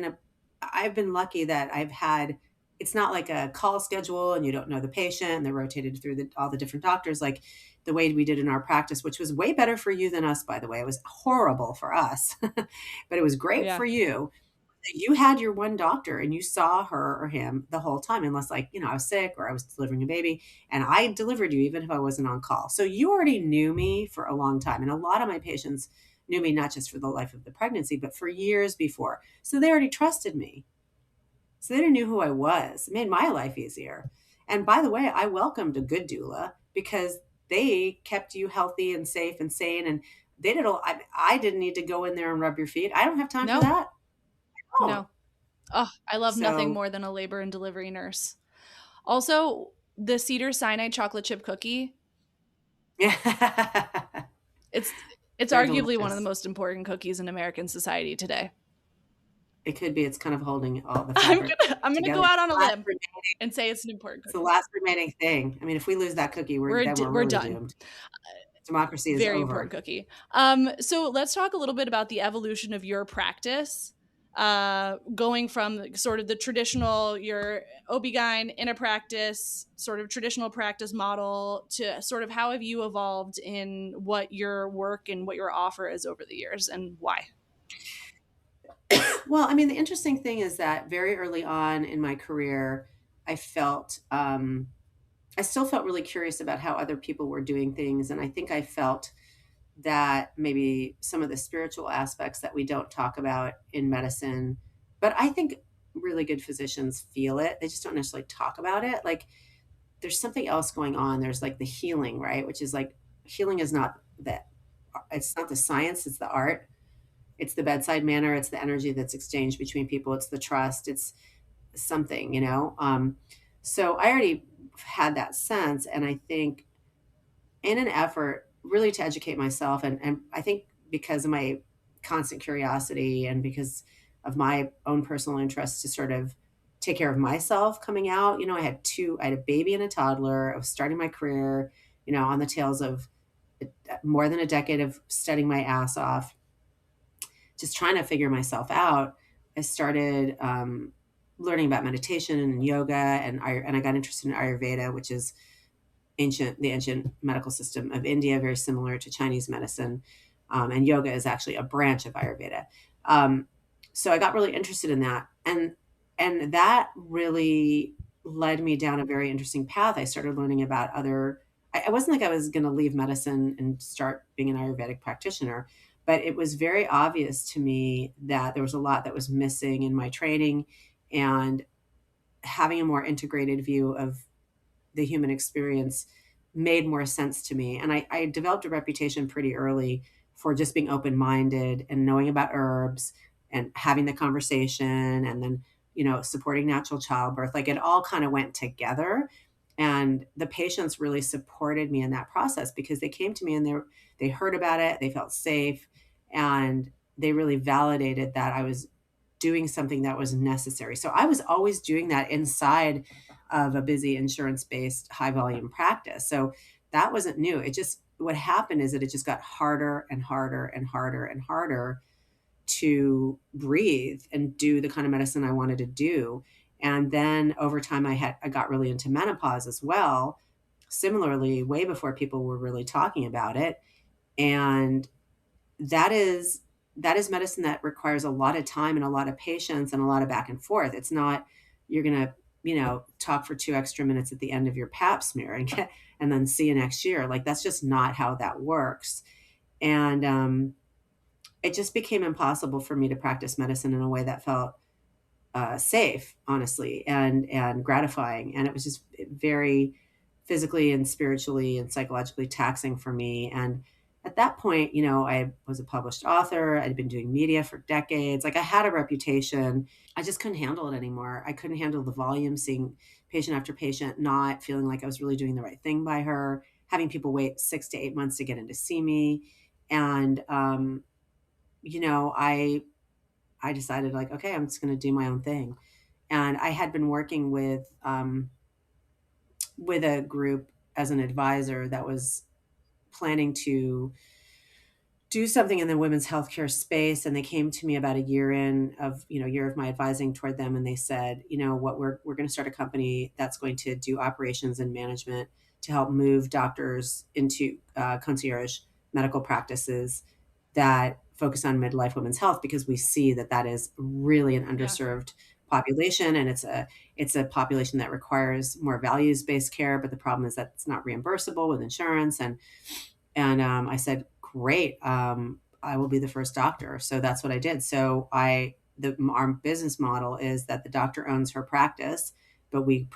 I've been lucky that I've had, it's not like a call schedule and you don't know the patient and they're rotated through all the different doctors like the way we did in our practice, which was way better for you than us, by the way. It was horrible for us, but it was great for you. You had your one doctor and you saw her or him the whole time, unless like, I was sick or I was delivering a baby and I delivered you even if I wasn't on call. So you already knew me for a long time. And a lot of my patients knew me not just for the life of the pregnancy, but for years before. So they already trusted me. So they knew who I was. It made my life easier. And by the way, I welcomed a good doula because they kept you healthy and safe and sane. And they did all, I didn't need to go in there and rub your feet. I don't have time for No, that. Oh, no. Oh, I love nothing so more than a labor and delivery nurse. Also, the Cedars Sinai chocolate chip cookie, yeah, it's it's they're arguably one of the delicious. most important cookies in American society today. It could be. It's kind of holding all the I'm fabric gonna I'm gonna together. go out on a Last limb remaining, and say it's an important it's the cookie. last remaining thing. I mean, if we lose that cookie, we're We're really done. doomed. Democracy is Very important over. cookie. So let's talk a little bit about the evolution of your practice, going from sort of the traditional, your OB-GYN in a practice, sort of traditional practice model, to sort of how have you evolved in what your work and what your offer is over the years, and why? Well, I mean, the interesting thing is that very early on in my career, I felt, I still felt really curious about how other people were doing things. And I think I felt that maybe some of the spiritual aspects that we don't talk about in medicine, but I think really good physicians feel it. They just don't necessarily talk about it. Like there's something else going on. There's like the healing, right? Which is like healing is not that, it's not the science, it's the art. It's the bedside manner. It's the energy that's exchanged between people. It's the trust. It's something, you know? So I already had that sense. And I think in an effort really to educate myself, and I think because of my constant curiosity and because of my own personal interest to sort of take care of myself coming out, you know, I had a baby and a toddler. I was starting my career, you know, on the tails of more than a decade of studying my ass off, just trying to figure myself out. I started learning about meditation and yoga, and I got interested in Ayurveda, which is the ancient medical system of India, very similar to Chinese medicine. And yoga is actually a branch of Ayurveda. Um, so I got really interested in that, and that really led me down a very interesting path. I started learning about other. I wasn't like I was going to leave medicine and start being an Ayurvedic practitioner, but it was very obvious to me that there was a lot that was missing in my training, and having a more integrated view of the human experience made more sense to me. And I developed a reputation pretty early for just being open minded and knowing about herbs and having the conversation, and then, you know, supporting natural childbirth. Like it all kind of went together. And the patients really supported me in that process because they came to me and they heard about it, they felt safe, and they really validated that I was doing something that was necessary. So I was always doing that inside of a busy insurance based high volume practice. So that wasn't new. It just, what happened is that it just got harder and harder and harder and harder to breathe and do the kind of medicine I wanted to do. And then over time, I got really into menopause as well. Similarly, way before people were really talking about it. And that is that is medicine that requires a lot of time and a lot of patience and a lot of back and forth. It's not you're going to, you know, talk for 2 extra minutes at the end of your pap smear and then see you next year. Like that's just not how that works. And it just became impossible for me to practice medicine in a way that felt safe, honestly, and gratifying. And it was just very physically and spiritually and psychologically taxing for me. And at that point, you know, I was a published author. I'd been doing media for decades. Like I had a reputation. I just couldn't handle it anymore. I couldn't handle the volume, seeing patient after patient, not feeling like I was really doing the right thing by her, having people wait 6 to 8 months to get in to see me. And, you know, I decided like, okay, I'm just going to do my own thing. And I had been working with a group as an advisor that was planning to do something in the women's healthcare space. And they came to me about a year in of, you know, year of my advising toward them. And they said, you know what, we're going to start a company that's going to do operations and management to help move doctors into concierge medical practices that focus on midlife women's health, because we see that that is really an Yeah. underserved population, and it's a population that requires more values based care. But the problem is that it's not reimbursable with insurance. And I said, great, I will be the first doctor. So that's what I did. So our business model is that the doctor owns her practice, but we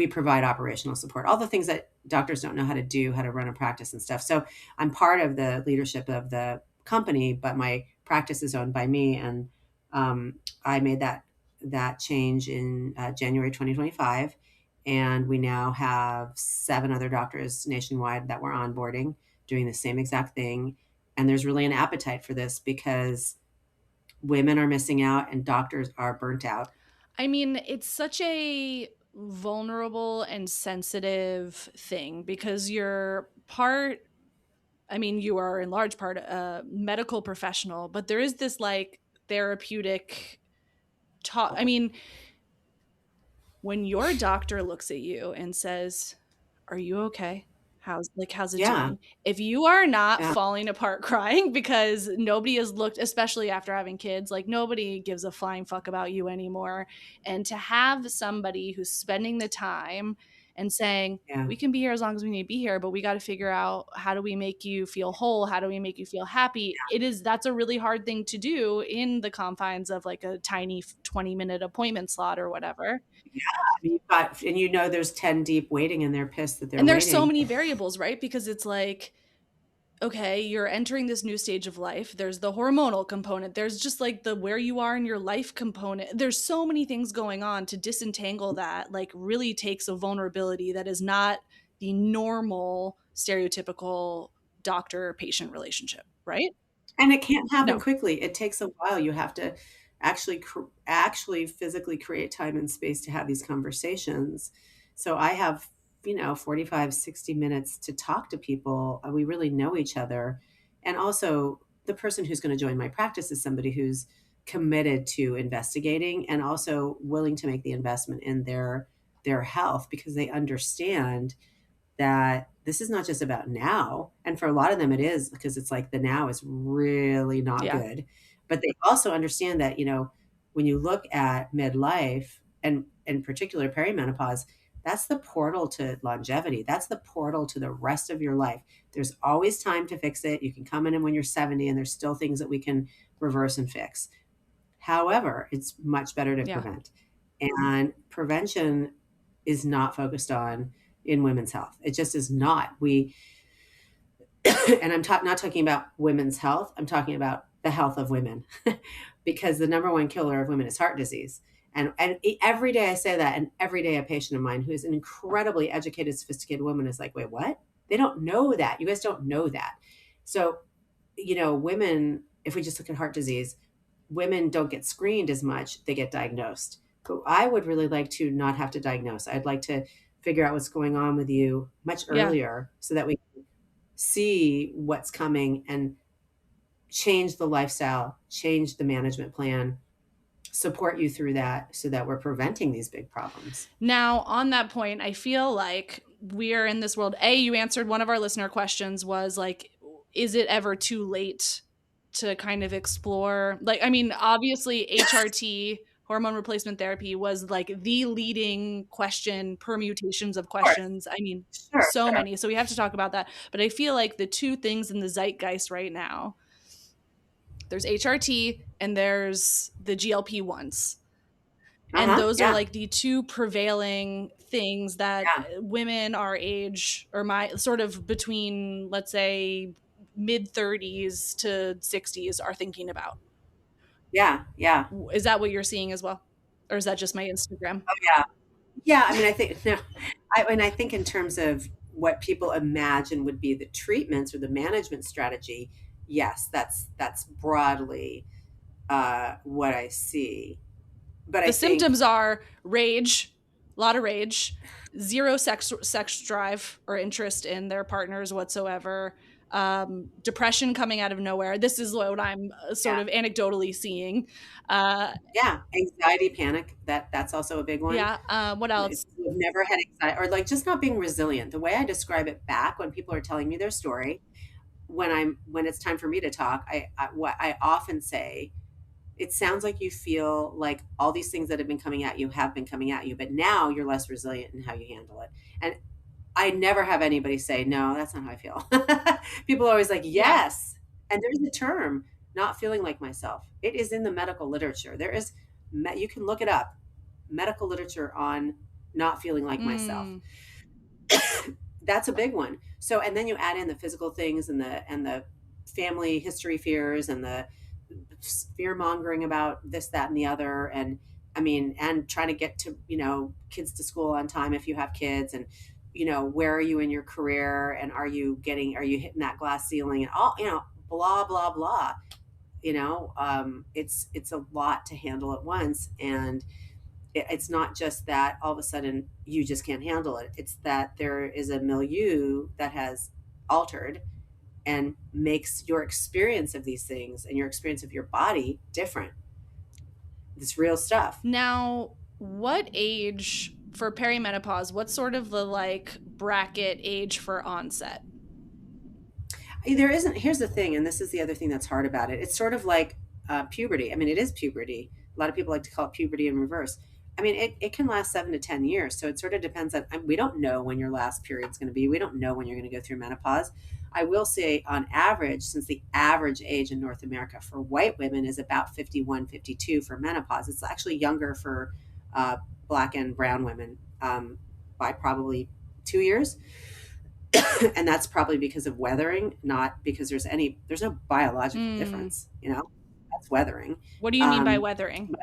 provide operational support, all the things that doctors don't know how to run a practice and stuff. So I'm part of the leadership of the company, but my practice is owned by me. And I made that change in January 2025. And we now have 7 other doctors nationwide that we're onboarding doing the same exact thing. And there's really an appetite for this because women are missing out and doctors are burnt out. I mean, it's such a vulnerable and sensitive thing because you're part, I mean, you are in large part a medical professional, but there is this like therapeutic talk. I mean, when your doctor looks at you and says, "Are you okay? How's it Yeah. doing?" If you are not Yeah. falling apart crying because nobody has looked, especially after having kids, like nobody gives a flying fuck about you anymore. And to have somebody who's spending the time and saying, Yeah. "We can be here as long as we need to be here, but we got to figure out how do we make you feel whole? How do we make you feel happy?" That's a really hard thing to do in the confines of like a tiny 20-minute appointment slot or whatever. There's 10 deep waiting and they're pissed that they're And there's so waiting. many variables, right? Because it's like, okay, you're entering this new stage of life. There's the hormonal component. There's just like the where you are in your life component. There's so many things going on to disentangle that, like, really takes a vulnerability that is not the normal, stereotypical doctor patient relationship, right? And it can't happen No. quickly. It takes a while. You have to actually physically create time and space to have these conversations. So I have, 45, 60 minutes to talk to people. We really know each other. And also, the person who's going to join my practice is somebody who's committed to investigating and also willing to make the investment in their health because they understand that this is not just about now. And for a lot of them, it is because it's like the now is really not Yeah. good. But they also understand that, when you look at midlife and in particular perimenopause, that's the portal to longevity. That's the portal to the rest of your life. There's always time to fix it. You can come in when you're 70 and there's still things that we can reverse and fix. However, it's much better to Yeah. prevent. And prevention is not focused on in women's health. It just is not. And I'm not talking about women's health. I'm talking about the health of women because the number one killer of women is heart disease. And every day I say that, and every day a patient of mine who is an incredibly educated, sophisticated woman is like, wait, what? They don't know that. You guys don't know that. So, women, if we just look at heart disease, women don't get screened as much, they get diagnosed. But I would really like to not have to diagnose. I'd like to figure out what's going on with you much Yeah. earlier so that we can see what's coming and change the lifestyle, change the management plan, support you through that so that we're preventing these big problems. Now, on that point, I feel like we are in this world. You answered one of our listener questions was like, is it ever too late to kind of explore? Like, I mean, obviously, HRT, hormone replacement therapy, was like the leading question, permutations of Of course. questions. I mean, Sure, so sure. many. So we have to talk about that. But I feel like the two things in the zeitgeist right now, there's HRT and there's the GLP-1s. And those are Yeah, like the two prevailing things that yeah, women our age or my sort of between, let's say, mid 30s to 60s are thinking about. yeah. Is that what you're seeing as well? Or is that just my Instagram? Oh, yeah. Yeah, I mean, I think no, I think in terms of what people imagine would be the treatments or the management strategy, yes, that's broadly what I see. But I The think, symptoms are rage, a lot of rage, zero sex drive or interest in their partners whatsoever, depression coming out of nowhere. This is what I'm sort yeah, of anecdotally seeing. yeah, anxiety, panic. That's also a big one. Yeah. What else? We've never had anxiety, or like just not being resilient. The way I describe it back when people are telling me their story, when it's time for me to talk, what I often say, it sounds like you feel like all these things that have been coming at you have been coming at you, but now you're less resilient in how you handle it. And I never have anybody say, no, that's not how I feel. People are always like, Yeah. yes. And there's a term, not feeling like myself. It is in the medical literature. You can look it up, medical literature on not feeling like myself. Mm. That's a big one. So, and then you add in the physical things and the family history fears and the fear mongering about this, that, and the other. And I mean, and trying to get to, kids to school on time if you have kids, and, where are you in your career, and are you hitting that glass ceiling, and all, blah, blah, blah. It's a lot to handle at once. And it's not just that all of a sudden you just can't handle it. It's that there is a milieu that has altered and makes your experience of these things and your experience of your body different. It's real stuff. Now, what age for perimenopause, what's sort of the bracket age for onset? There isn't. Here's the thing, and this is the other thing that's hard about it. It's sort of like puberty. I mean, it is puberty. A lot of people like to call it puberty in reverse. I mean, it can last 7 to 10 years. So it sort of depends on, we don't know when your last period's going to be. We don't know when you're going to go through menopause. I will say on average, since the average age in North America for white women is about 51, 52 for menopause, it's actually younger for Black and brown women by probably 2 years. And that's probably because of weathering, not because there's no biological difference, that's weathering. What do you mean by weathering?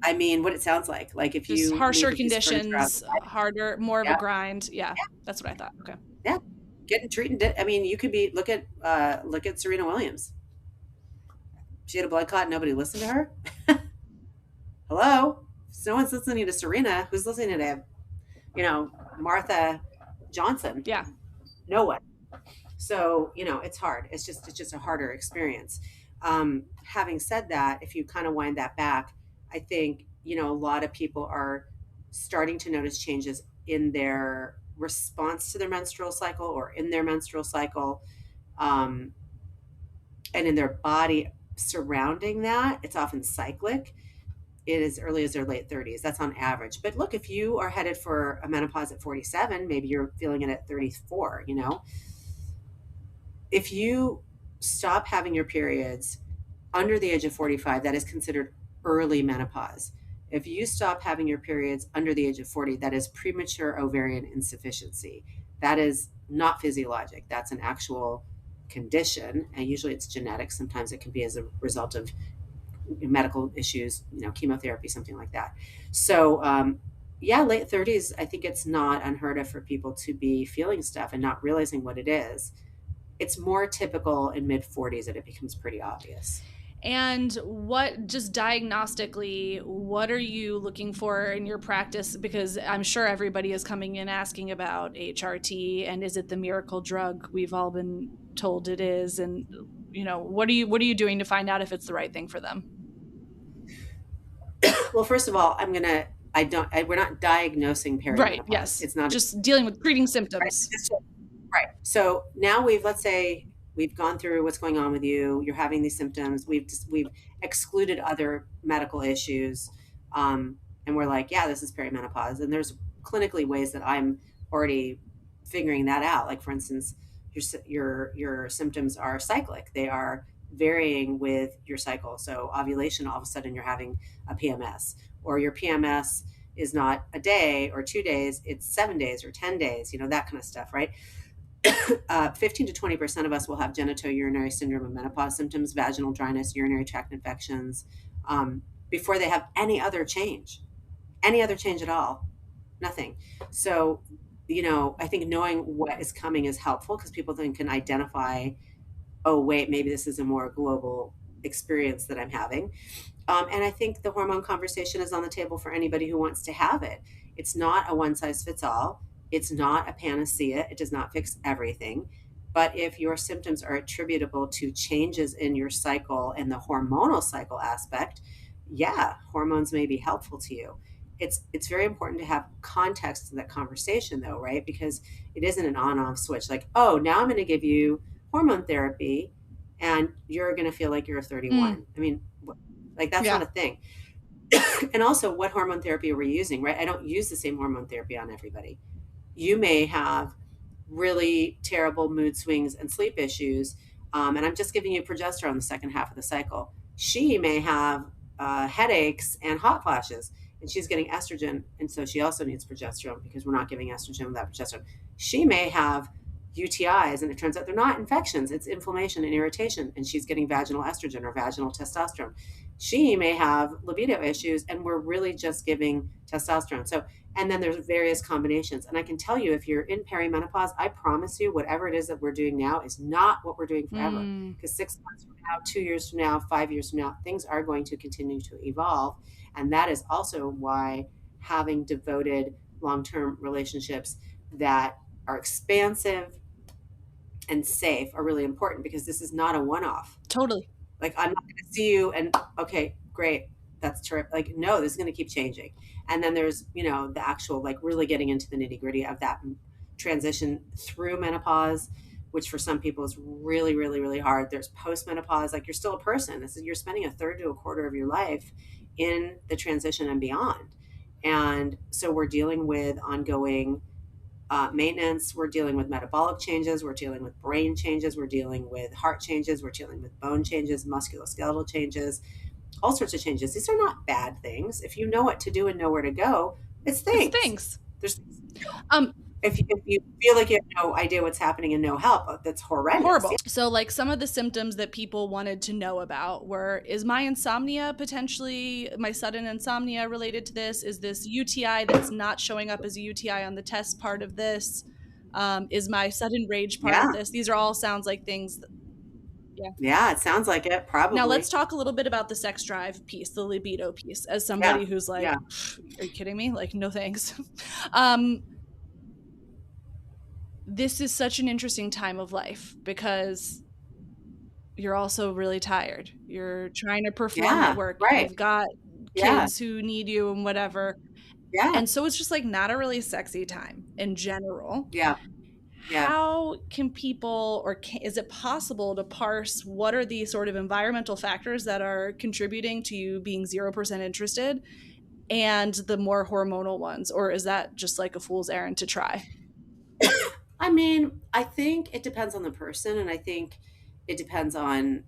I mean, what it sounds like if just you harsher conditions, harder, more of Yeah. a grind. Yeah, that's what I thought. Okay. Yeah. Getting treated. I mean, you could be, look at Serena Williams. She had a blood clot. Nobody listened to her. Hello. If no one's listening to Serena. Who's listening to, Martha Johnson? Yeah. No one. So, it's hard. It's just a harder experience. Having said that, if you kind of wind that back, I think, a lot of people are starting to notice changes in their response to their menstrual cycle or in their menstrual cycle, and in their body surrounding that. It's often cyclic. It is early as their late 30s. That's on average. But look, if you are headed for a menopause at 47, maybe you're feeling it at 34, If you stop having your periods under the age of 45, that is considered early menopause. If you stop having your periods under the age of 40, that is premature ovarian insufficiency. That is not physiologic. That's an actual condition. And usually it's genetic. Sometimes it can be as a result of medical issues, chemotherapy, something like that. So, late 30s, I think it's not unheard of for people to be feeling stuff and not realizing what it is. It's more typical in mid 40s that it becomes pretty obvious. And just diagnostically, what are you looking for in your practice? Because I'm sure everybody is coming in asking about HRT, and is it the miracle drug we've all been told it is? And, what are you doing to find out if it's the right thing for them? Well, first of all, we're not diagnosing perimenopause. Right. Yes. It's not just dealing with treating symptoms. Right. So now let's say we've gone through what's going on with you. You're having these symptoms. We've excluded other medical issues. And we're like, yeah, this is perimenopause. And there's clinically ways that I'm already figuring that out. Like, for instance, your symptoms are cyclic. They are varying with your cycle. So ovulation, all of a sudden you're having a PMS, or your PMS is not a day or 2 days, it's 7 days or 10 days, that kind of stuff, right? 15 to 20% of us will have genitourinary syndrome and menopause symptoms, vaginal dryness, urinary tract infections, before they have any other change at all. Nothing. So, I think knowing what is coming is helpful, because people then can identify, oh, wait, maybe this is a more global experience that I'm having. And I think the hormone conversation is on the table for anybody who wants to have it. It's not a one size fits all. It's not a panacea. It does not fix everything. But if your symptoms are attributable to changes in your cycle and the hormonal cycle aspect, yeah, hormones may be helpful to you. It's very important to have context to that conversation, though, right? Because it isn't an on-off switch. Like, oh, now I'm going to give you hormone therapy and you're going to feel like you're 31. I mean, that's not a thing. And also, what hormone therapy are we using, right? I don't use the same hormone therapy on everybody. You may have really terrible mood swings and sleep issues, and I'm just giving you progesterone the second half of the cycle. She may have headaches and hot flashes, and she's getting estrogen, and so she also needs progesterone, because we're not giving estrogen without progesterone. She may have UTIs, and it turns out they're not infections, it's inflammation and irritation, and she's getting vaginal estrogen or vaginal testosterone. She may have libido issues, and we're really just giving testosterone. So, and then there's various combinations. And I can tell you, if you're in perimenopause, I promise you, whatever it is that we're doing now is not what we're doing forever. Because 6 months from now, 2 years from now, 5 years from now, things are going to continue to evolve. And that is also why having devoted long-term relationships that are expansive and safe are really important, because this is not a one-off. Totally. Like, I'm not going to see you and okay, great, that's terrific. Like, no, this is going to keep changing. And then there's, the actual, like, really getting into the nitty-gritty of that transition through menopause, which for some people is really, really, really hard. There's post-menopause, like, you're still a person. You're spending a third to a quarter of your life in the transition and beyond. And so we're dealing with ongoing maintenance, we're dealing with metabolic changes, we're dealing with brain changes, we're dealing with heart changes, we're dealing with bone changes, musculoskeletal changes, all sorts of changes. These are not bad things. If you know what to do and know where to go, it's things. It's things. There's if you feel like you have no idea what's happening and no help, that's horrendous. Horrible. So, like, some of the symptoms that people wanted to know about were, is my insomnia potentially, my sudden insomnia related to this? Is this UTI that's not showing up as a UTI on the test part of this? Is my sudden rage part of this? These are all sounds like things. Yeah, it sounds like it, probably. Now let's talk a little bit about the sex drive piece, the libido piece, as somebody who's like, are you kidding me? Like, no thanks. This is such an interesting time of life because you're also really tired. You're trying to perform at work. Right. You've got kids who need you and whatever. Yeah. And so it's just like not a really sexy time in general. Yeah. How can people, or is it possible to parse what are the sort of environmental factors that are contributing to you being 0% interested and the more hormonal ones? Or is that just like a fool's errand to try? I mean, I think it depends on the person, and I think it depends on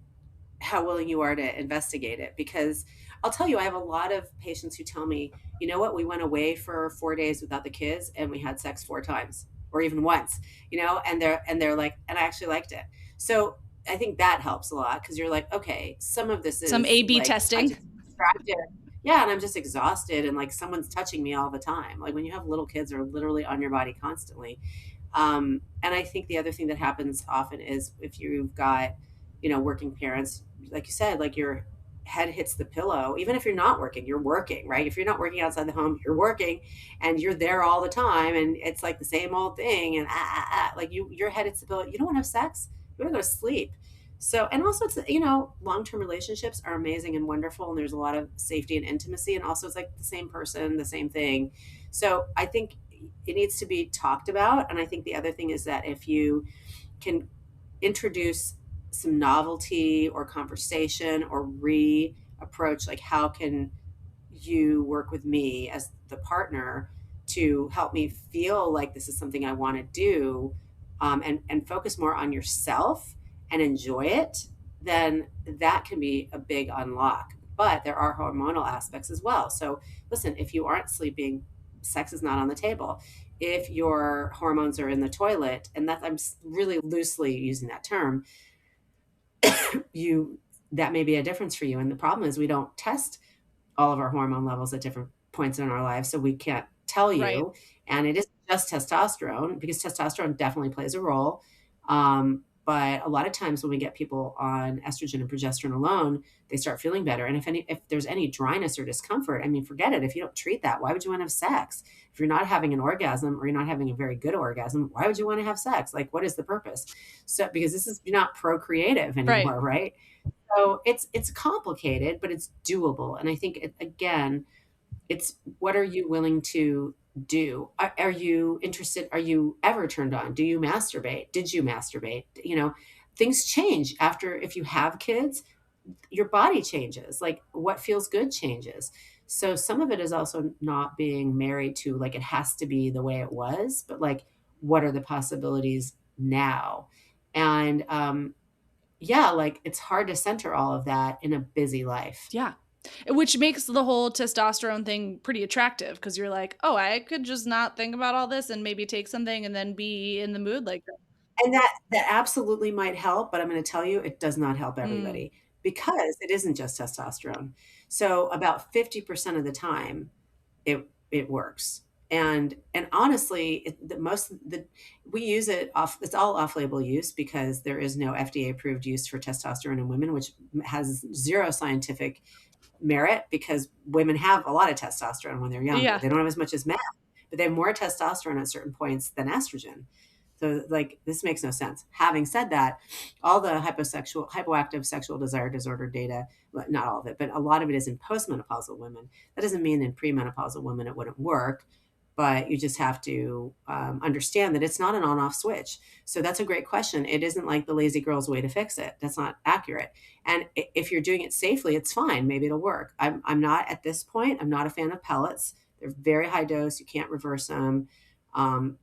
how willing you are to investigate it. Because I'll tell you, I have a lot of patients who tell me, you know what, we went away for 4 days without the kids and we had sex 4 times or even once, and they're like, and I actually liked it. So I think that helps a lot, because you're like, okay, some of this is some A/B like, testing. Yeah, and I'm just exhausted, and like someone's touching me all the time. Like when you have little kids, are literally on your body constantly. And I think the other thing that happens often is if you've got, working parents, like you said, like your head hits the pillow, even if you're not working, you're working, right? If you're not working outside the home, you're working, and you're there all the time, and it's like the same old thing. And like your head hits the pillow. You don't want to have sex. You want to go to sleep. So, and also it's, long-term relationships are amazing and wonderful. And there's a lot of safety and intimacy. And also it's like the same person, the same thing. So I think it needs to be talked about. And I think the other thing is that if you can introduce some novelty or conversation or re-approach, like how can you work with me as the partner to help me feel like this is something I want to do, and focus more on yourself and enjoy it, then that can be a big unlock. But there are hormonal aspects as well. So listen, if you aren't sleeping, sex is not on the table. If your hormones are in the toilet, and that, I'm really loosely using that term, that may be a difference for you. And the problem is we don't test all of our hormone levels at different points in our lives, so we can't tell you. Right. And it isn't just testosterone, because testosterone definitely plays a role. But a lot of times when we get people on estrogen and progesterone alone, they start feeling better. And if there's any dryness or discomfort, I mean, forget it. If you don't treat that, why would you want to have sex? If you're not having an orgasm, or you're not having a very good orgasm, why would you want to have sex? Like, what is the purpose? So, because you're not procreative anymore, right? So it's complicated, but it's doable. And I think it's what are you willing to do? Are you interested? Are you ever turned on? Do you masturbate? Did you masturbate? Things change if you have kids, your body changes. Like what feels good changes. So some of it is also not being married to, like, it has to be the way it was, but like, what are the possibilities now? And, like it's hard to center all of that in a busy life. Yeah. Which makes the whole testosterone thing pretty attractive because you're like, oh, I could just not think about all this and maybe take something and then be in the mood like that. And that absolutely might help, but I'm going to tell you, it does not help Mm. everybody because it isn't just testosterone. So about 50% of the time, it works. And honestly, we use it off. It's all off-label use because there is no FDA approved use for testosterone in women, which has zero scientific merit because women have a lot of testosterone when they're younger. Yeah. They don't have as much as men, but they have more testosterone at certain points than estrogen. So like this makes no sense. Having said that, all the hypoactive sexual desire disorder data, well, not all of it, but a lot of it is in postmenopausal women. That doesn't mean in premenopausal women it wouldn't work, but you just have to understand that it's not an on-off switch. So that's a great question. It isn't like the lazy girl's way to fix it. That's not accurate. And if you're doing it safely, it's fine. Maybe it'll work. I'm not at this point. I'm not a fan of pellets. They're very high dose. You can't reverse them. Um,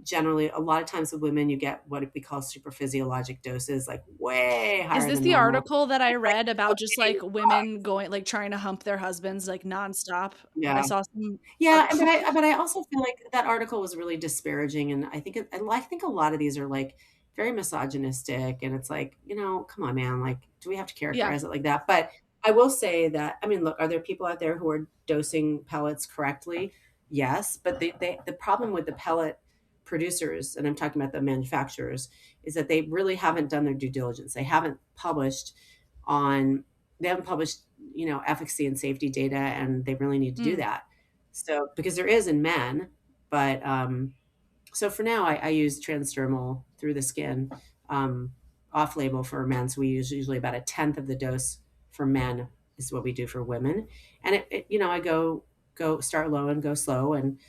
Generally, a lot of times with women, you get what we call super physiologic doses, like way Is higher this than the normal. article that I It's like read about just like cocaine. women going, like trying to hump their husbands like nonstop? I Yeah. saw some. Yeah, but I also feel like that article was really disparaging, and I think a lot of these are like very misogynistic, and it's like, come on, man, like, do we have to Yeah. characterize it like that? But I will say that, I mean, look, are there people out there who are dosing pellets correctly? Yes, but the problem with the pellet producers, and I'm talking about the manufacturers, is that they really haven't done their due diligence. On they haven't published, efficacy and safety data, and they really need to do Mm. that. So, because there is in men, but so for now, I use transdermal through the skin, off label for men. So we use usually about a tenth of the dose for men is what we do for women. And I go start low and go slow, and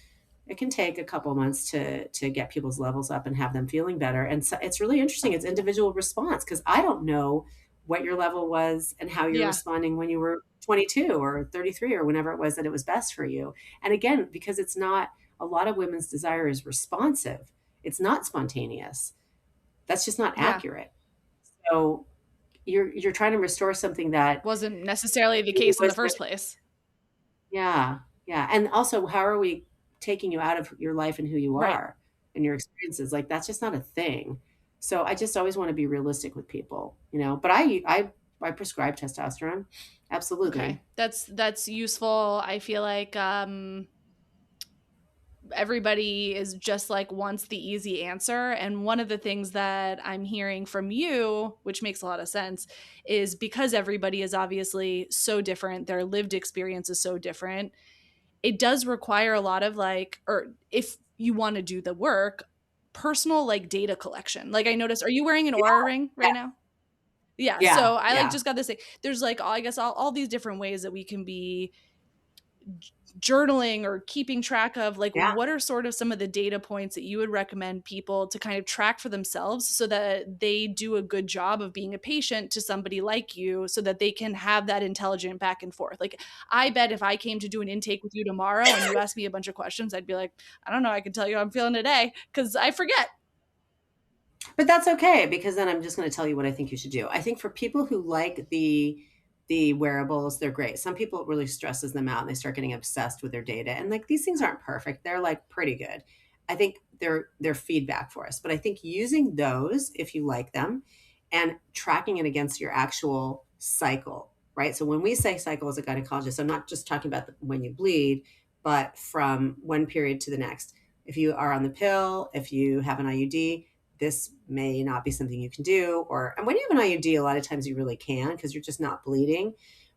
it can take a couple months to get people's levels up and have them feeling better. And so it's really interesting. It's individual response because I don't know what your level was and how you're Yeah. responding when you were 22 or 33 or whenever it was that it was best for you. And again, because it's not a lot of women's desire is responsive. It's not spontaneous. That's just not Yeah. accurate. So you're trying to restore something that Wasn't necessarily the maybe case in the was. first place. Yeah, yeah. And also, how are we taking you out of your life and who you Right. are and your experiences? Like that's just not a thing. So I just always want to be realistic with people. But I prescribe testosterone. Okay. Absolutely. That's useful. I feel like everybody is just like wants the easy answer. And one of the things that I'm hearing from you, which makes a lot of sense, is because everybody is obviously so different, their lived experience is so different. It does require a lot of like, or if you want to do the work, personal like data collection. Like I noticed, are you wearing an Yeah, Aura ring yeah, right now? Yeah. yeah, So I like yeah, just got this thing. There's like, I guess all these different ways that we can be journaling or keeping track of, like yeah. what are sort of some of the data points that you would recommend people to kind of track for themselves so that they do a good job of being a patient to somebody like you so that they can have that intelligent back and forth. Like I bet if I came to do an intake with you tomorrow and you asked me a bunch of questions, I'd be like, I don't know, I can tell you how I'm feeling today because I forget. But that's okay because then I'm just going to tell you what I think you should do. I think for people who like the wearables, they're great. Some people it really stresses them out and they start getting obsessed with their data. And like these things aren't perfect. They're like pretty good. I think they're feedback for us. But I think using those if you like them and tracking it against your actual cycle, right? So when we say cycle as a gynecologist, I'm not just talking about when you bleed, but from one period to the next. If you are on the pill, if you have an IUD, this may not be something you can do. And when you have an IUD, a lot of times you really can because you're just not bleeding.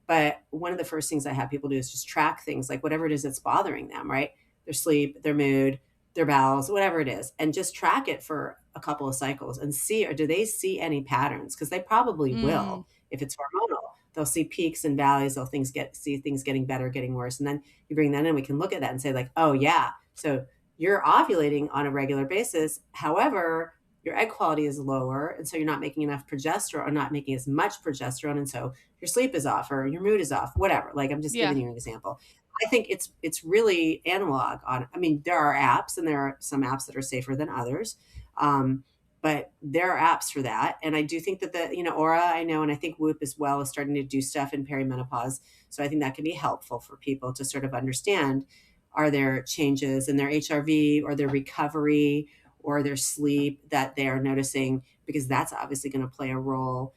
But one of the first things I have people do is just track things like whatever it is that's bothering them, right? Their sleep, their mood, their bowels, whatever it is, and just track it for a couple of cycles and see, or do they see any patterns? Because they probably Mm, will if it's hormonal. They'll see peaks and valleys. They'll see things getting better, getting worse. And then you bring that in, we can look at that and say like, oh yeah, so you're ovulating on a regular basis. However, your egg quality is lower, and so you're not making enough progesterone or not making as much progesterone, and so your sleep is off or your mood is off, whatever. Like I'm just yeah. giving you an example. I think it's really analog on. I mean, there are apps and there are some apps that are safer than others. Um, but there are apps for that. And I do think that Aura, I know, and I think Whoop as well is starting to do stuff in perimenopause. So I think that can be helpful for people to sort of understand, are there changes in their HRV or their recovery or their sleep that they are noticing, because that's obviously going to play a role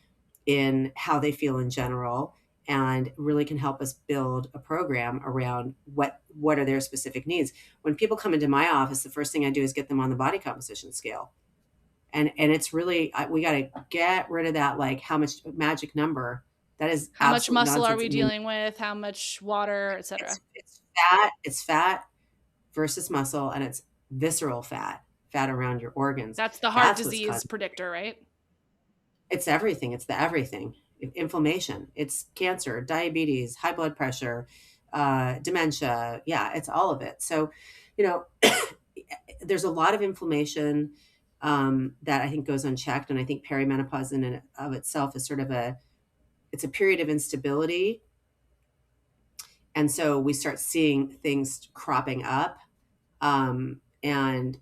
in how they feel in general, and really can help us build a program around what are their specific needs. When people come into my office, the first thing I do is get them on the body composition scale. And it's really, we got to get rid of that, like, how much magic number. That is How much absolute muscle are nonsense. we dealing with? How much water, etc.? It's fat versus muscle, and it's visceral fat around your organs. That's the heart disease predictor, right? It's everything. It's the everything. Inflammation. It's cancer, diabetes, high blood pressure, dementia. Yeah, it's all of it. So, there's a lot of inflammation that I think goes unchecked. And I think perimenopause in and of itself is sort of it's a period of instability. And so we start seeing things cropping up. And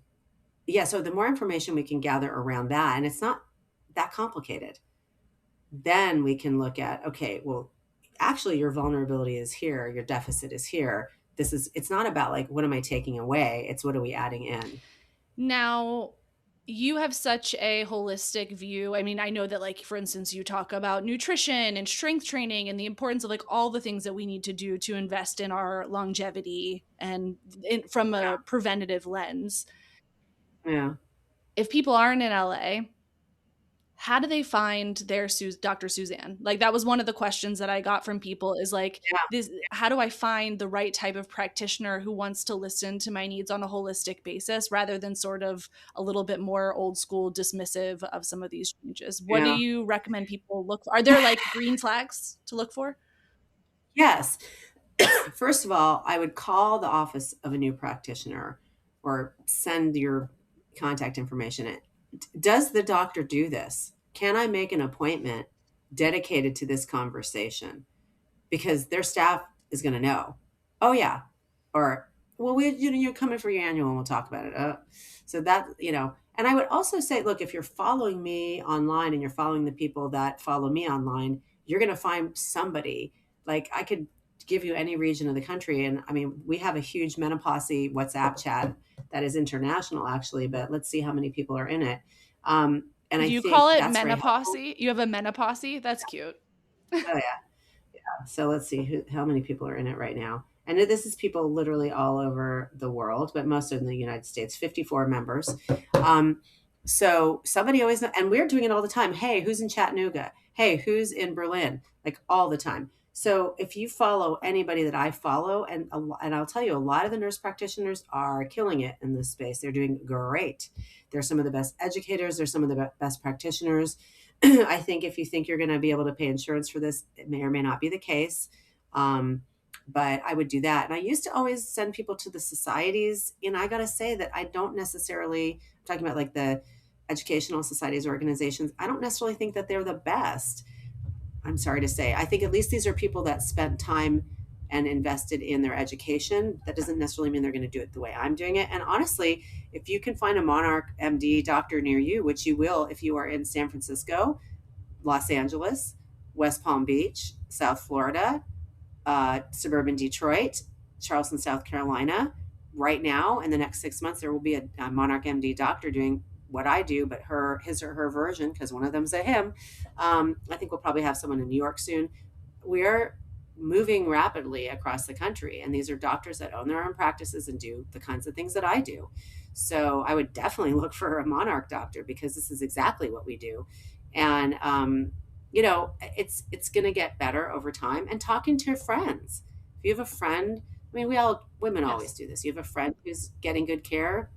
yeah, so the more information we can gather around that, and it's not that complicated, then we can look at, okay, well, actually your vulnerability is here, your deficit is here. It's not about like, what am I taking away? It's what are we adding in? Now, you have such a holistic view. I mean, I know that, like, for instance, you talk about nutrition and strength training and the importance of like all the things that we need to do to invest in our longevity and from a preventative lens. Yeah. If people aren't in LA, how do they find their Dr. Suzanne? Like, that was one of the questions that I got from people is like, how do I find the right type of practitioner who wants to listen to my needs on a holistic basis rather than sort of a little bit more old school dismissive of some of these changes? What do you recommend people look for? Are there like green flags to look for? Yes. First of all, I would call the office of a new practitioner or send your contact information in. Does the doctor do this? Can I make an appointment dedicated to this conversation? Because their staff is going to know. Oh yeah. Or, well, you're coming for your annual and we'll talk about it. So that, and I would also say, look, if you're following me online and you're following the people that follow me online, you're going to find somebody. Like, I could give you any region of the country. And I mean, we have a huge menopause WhatsApp chat that is international, actually, but let's see how many people are in it. And do you call it menopause? You have a menopause? That's cute. Oh yeah. So let's see how many people are in it right now. And this is people literally all over the world, but most in the United States, 54 members. So somebody always knows, and we're doing it all the time. Hey, who's in Chattanooga? Hey, who's in Berlin? Like, all the time. So if you follow anybody that I follow, and I'll tell you, a lot of the nurse practitioners are killing it in this space. They're doing great. They're some of the best educators. They're some of the best practitioners. I think if you think you're going to be able to pay insurance for this, it may or may not be the case. But I would do that. And I used to always send people to the societies. And I got to say that I don't necessarily, I'm talking about like the educational societies, organizations, I don't necessarily think that they're the best. I'm sorry to say. I think at least these are people that spent time and invested in their education. That doesn't necessarily mean they're going to do it the way I'm doing it. And honestly, if you can find a Monarch MD doctor near you, which you will if you are in San Francisco, Los Angeles, West Palm Beach, South Florida, suburban Detroit, Charleston, South Carolina, right now, in the next 6 months, there will be a Monarch MD doctor doing what I do, but his or her version, because one of them's a him. I think we'll probably have someone in New York soon. We're moving rapidly across the country, and these are doctors that own their own practices and do the kinds of things that I do. So I would definitely look for a Monarch doctor, because this is exactly what we do. And it's going to get better over time. And talking to your friends. If you have a friend, I mean, women always do this. You have a friend who's getting good care,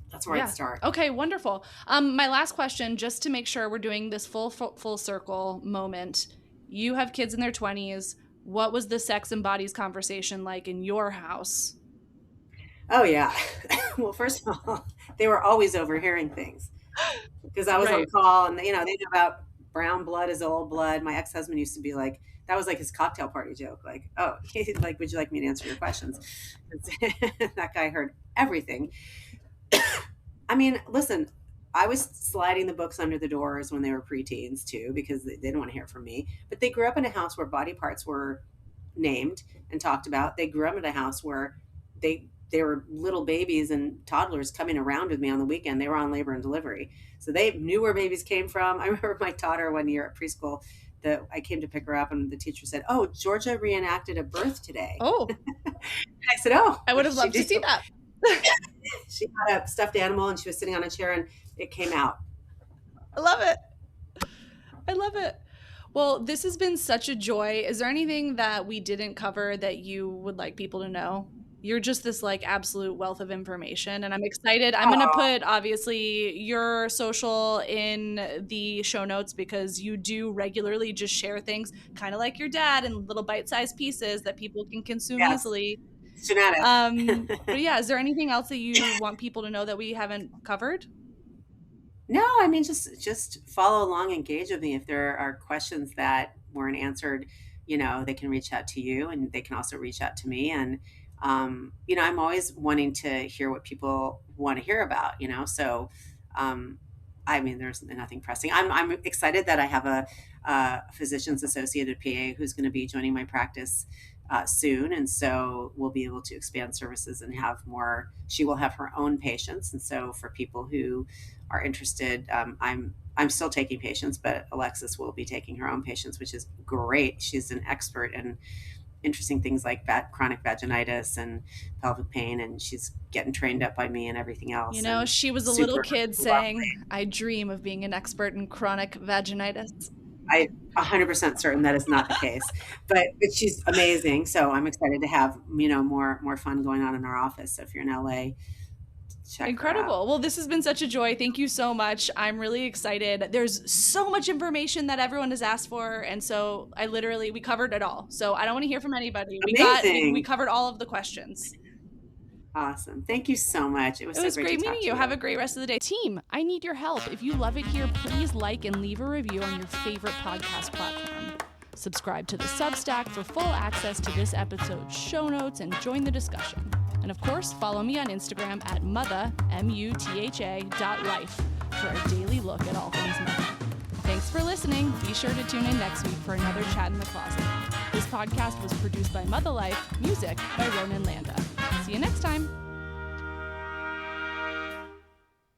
that's where I'd start. Okay, wonderful. My last question, just to make sure we're doing this full circle moment. You have kids in their 20s. What was the sex and bodies conversation like in your house? Oh, yeah. Well, first of all, they were always overhearing things because I was on call, and they know about brown blood is old blood. My ex-husband used to be like, that was like his cocktail party joke. Like, oh, like, would you like me to answer your questions? That guy heard everything. I mean, listen, I was sliding the books under the doors when they were preteens too, because they didn't want to hear from me. But they grew up in a house where body parts were named and talked about. They grew up in a house where they were little babies and toddlers coming around with me on the weekend. They were on labor and delivery. So they knew where babies came from. I remember my daughter one year at preschool that I came to pick her up and the teacher said, "Oh, Georgia reenacted a birth today." Oh, I said, "Oh, I would have she loved to did." see that. She had a stuffed animal and she was sitting on a chair and it came out. I love it. I love it. Well, this has been such a joy. Is there anything that we didn't cover that you would like people to know? You're just this like absolute wealth of information, and I'm excited. I'm going to put obviously your social in the show notes because you do regularly just share things kind of like your dad in little bite-sized pieces that people can consume easily. But yeah, is there anything else that you want people to know that we haven't covered? No, I mean, just follow along, engage with me. If there are questions that weren't answered, they can reach out to you and they can also reach out to me. And, I'm always wanting to hear what people want to hear about, so, I mean, there's nothing pressing. I'm excited that I have a physician's associated PA who's going to be joining my practice soon. And so we'll be able to expand services and have more. She will have her own patients. And so for people who are interested, I'm still taking patients, but Alexis will be taking her own patients, which is great. She's an expert in interesting things like chronic vaginitis and pelvic pain, and she's getting trained up by me and everything else. She was a little kid saying, "I dream of being an expert in chronic vaginitis." I'm 100% certain that is not the case, but she's amazing. So I'm excited to have, more fun going on in our office. So if you're in LA, check Incredible. Well, this has been such a joy. Thank you so much. I'm really excited. There's so much information that everyone has asked for. And so we covered it all. So I don't want to hear from anybody. We covered all of the questions. Awesome. Thank you so much. It was great meeting you. Have a great rest of the day. Team, I need your help. If you love it here, please like and leave a review on your favorite podcast platform. Subscribe to the Substack for full access to this episode's show notes and join the discussion. And of course, follow me on Instagram at mutha, mutha.life for a daily look at all things mother. Thanks for listening. Be sure to tune in next week for another Chat in the Closet. This podcast was produced by Mother Life, music by Ronan Landa. See you next time.